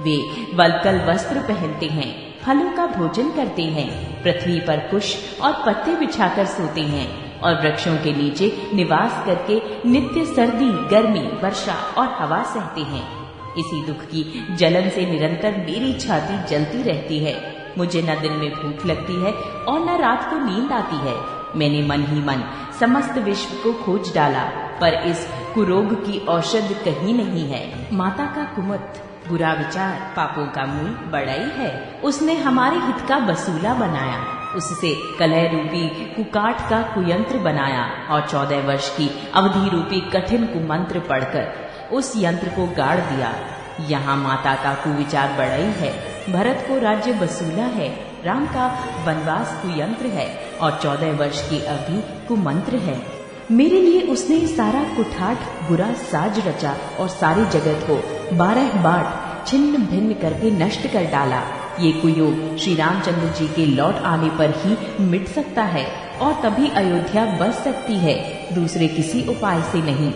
वे वल्कल वस्त्र पहनते हैं, फलों का भोजन करते हैं, पृथ्वी पर कुश और पत्ते बिछाकर सोते हैं और वृक्षों के नीचे निवास करके नित्य सर्दी, गर्मी, वर्षा और हवा सहते हैं। इसी दुख की जलन से निरंतर मेरी छाती जलती रहती है। मुझे न दिन में भूख लगती है और न रात को नींद आती है। मैंने मन ही मन समस्त विश्व को खोज डाला, पर इस कुरोग की औषध कहीं नहीं है। माता का कुमत, बुरा विचार पापों का मूल बड़ाई है। उसने हमारे हित का बसूला बनाया, उससे कलह रूपी कुकाठ का कुयंत्र बनाया और 14 वर्ष की अवधि रूपी कठिन कुमंत्र पढ़कर उस यंत्र को गाड़ दिया। यहाँ माता का कुविचार बड़ाई है, भरत को राज्य बसूला है, राम का वनवास कुयंत्र है और 14 वर्ष की अवधि कुमंत्र है। मेरे लिए उसने सारा कुठाठ बुरा साज रचा और सारे जगत को 12 बाट छिन्न भिन्न करके नष्ट कर डाला। ये कुयोग श्री रामचंद्र जी के लौट आने पर ही मिट सकता है और तभी अयोध्या बस सकती है, दूसरे किसी उपाय से नहीं।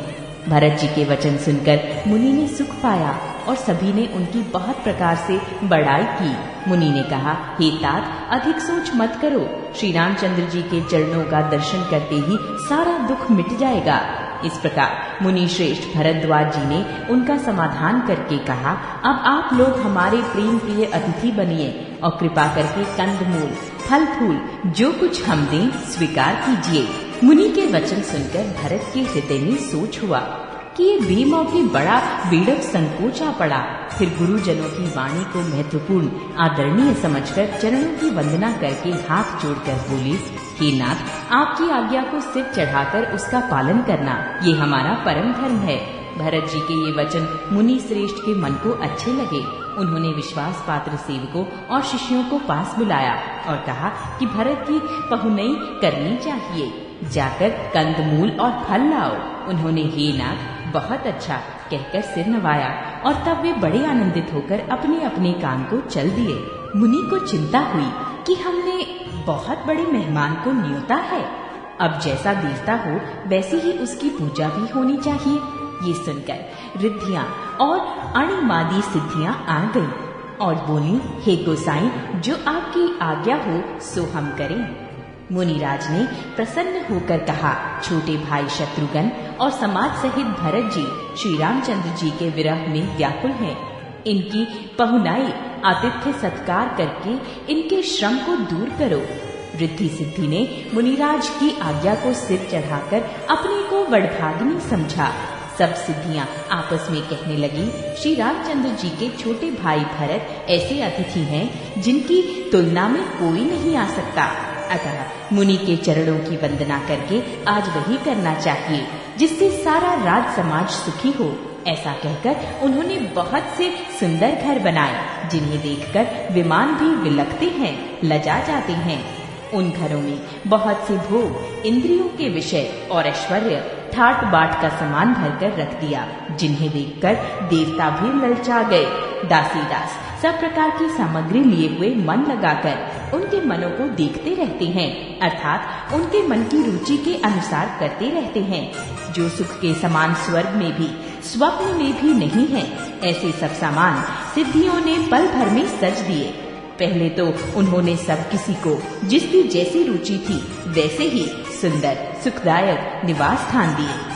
भरत जी के वचन सुनकर मुनि ने सुख पाया और सभी ने उनकी बहुत प्रकार से बड़ाई की। मुनि ने कहा, हे तात, अधिक सोच मत करो, श्री रामचंद्र जी के चरणों का दर्शन करते ही सारा दुख मिट जाएगा। इस प्रकार मुनि श्रेष्ठ भरद्वाज जी ने उनका समाधान करके कहा, अब आप लोग हमारे प्रेम प्रिय अतिथि बनिए और कृपा करके कंदमूल, फल फूल जो कुछ हम दें स्वीकार कीजिए। मुनि के वचन सुनकर भरत के हृदय में सोच हुआ कि ये बेमौके बड़ा बेड़क संकोच आ पड़ा। फिर गुरुजनों की वाणी को महत्वपूर्ण आदरणीय समझकर चरणों की वंदना करके हाथ जोड़कर बोले, हे नाथ, आपकी आज्ञा को सिर चढ़ाकर उसका पालन करना ये हमारा परम धर्म है। भरत जी के ये वचन मुनि श्रेष्ठ के मन को अच्छे लगे। उन्होंने विश्वास पात्र सेवकों और शिष्यों को पास बुलाया और कहा कि भरत की पहुनई करनी चाहिए, जाकर कंदमूल और फल लाओ। उन्होंने हे नाथ बहुत अच्छा कहकर सिर नवाया और तब वे बड़े आनंदित होकर अपने अपने काम को चल दिए। मुनि को चिंता हुई कि हमने बहुत बड़े मेहमान को न्योता है, अब जैसा देवता हो वैसी ही उसकी पूजा भी होनी चाहिए। ये सुनकर रिद्धियां और अणिमादी सिद्धियां आ गईं और बोली, हे गोसाई, जो आपकी आज्ञा हो सो हम करें। मुनिराज ने प्रसन्न होकर कहा, छोटे भाई शत्रुघ्न और समाज सहित भरत जी श्री रामचंद्र जी के विरह में व्याकुल हैं। इनकी पहुनाई आतिथ्य सत्कार करके इनके श्रम को दूर करो। रिद्धि सिद्धि ने मुनिराज की आज्ञा को सिर चढ़ाकर अपने को वडभागिनी समझा। सब सिद्धियां आपस में कहने लगी, श्री रामचंद्र जी के छोटे भाई भरत ऐसे अतिथि हैं जिनकी तुलना में कोई नहीं आ सकता। अतः मुनि के चरणों की वंदना करके आज वही करना चाहिए जिससे सारा राज समाज सुखी हो। ऐसा कहकर उन्होंने बहुत से सुंदर घर बनाए जिन्हें देखकर विमान भी विलकते हैं, लजा जाते हैं। उन घरों में बहुत से भोग, इंद्रियों के विषय और ऐश्वर्य ठाट बाट का सामान भरकर रख दिया, जिन्हें देखकर देवता भी ललचा गए। दासीदास सब प्रकार की सामग्री लिए हुए मन लगाकर उनके मनों को देखते रहते हैं, अर्थात उनके मन की रुचि के अनुसार करते रहते हैं। जो सुख के समान स्वर्ग में भी, स्वप्न में भी नहीं है, ऐसे सब सामान सिद्धियों ने पल भर में सज दिए। पहले तो उन्होंने सब किसी को जिसकी जैसी रुचि थी वैसे ही सुंदर सुखदायक निवास स्थान दिए।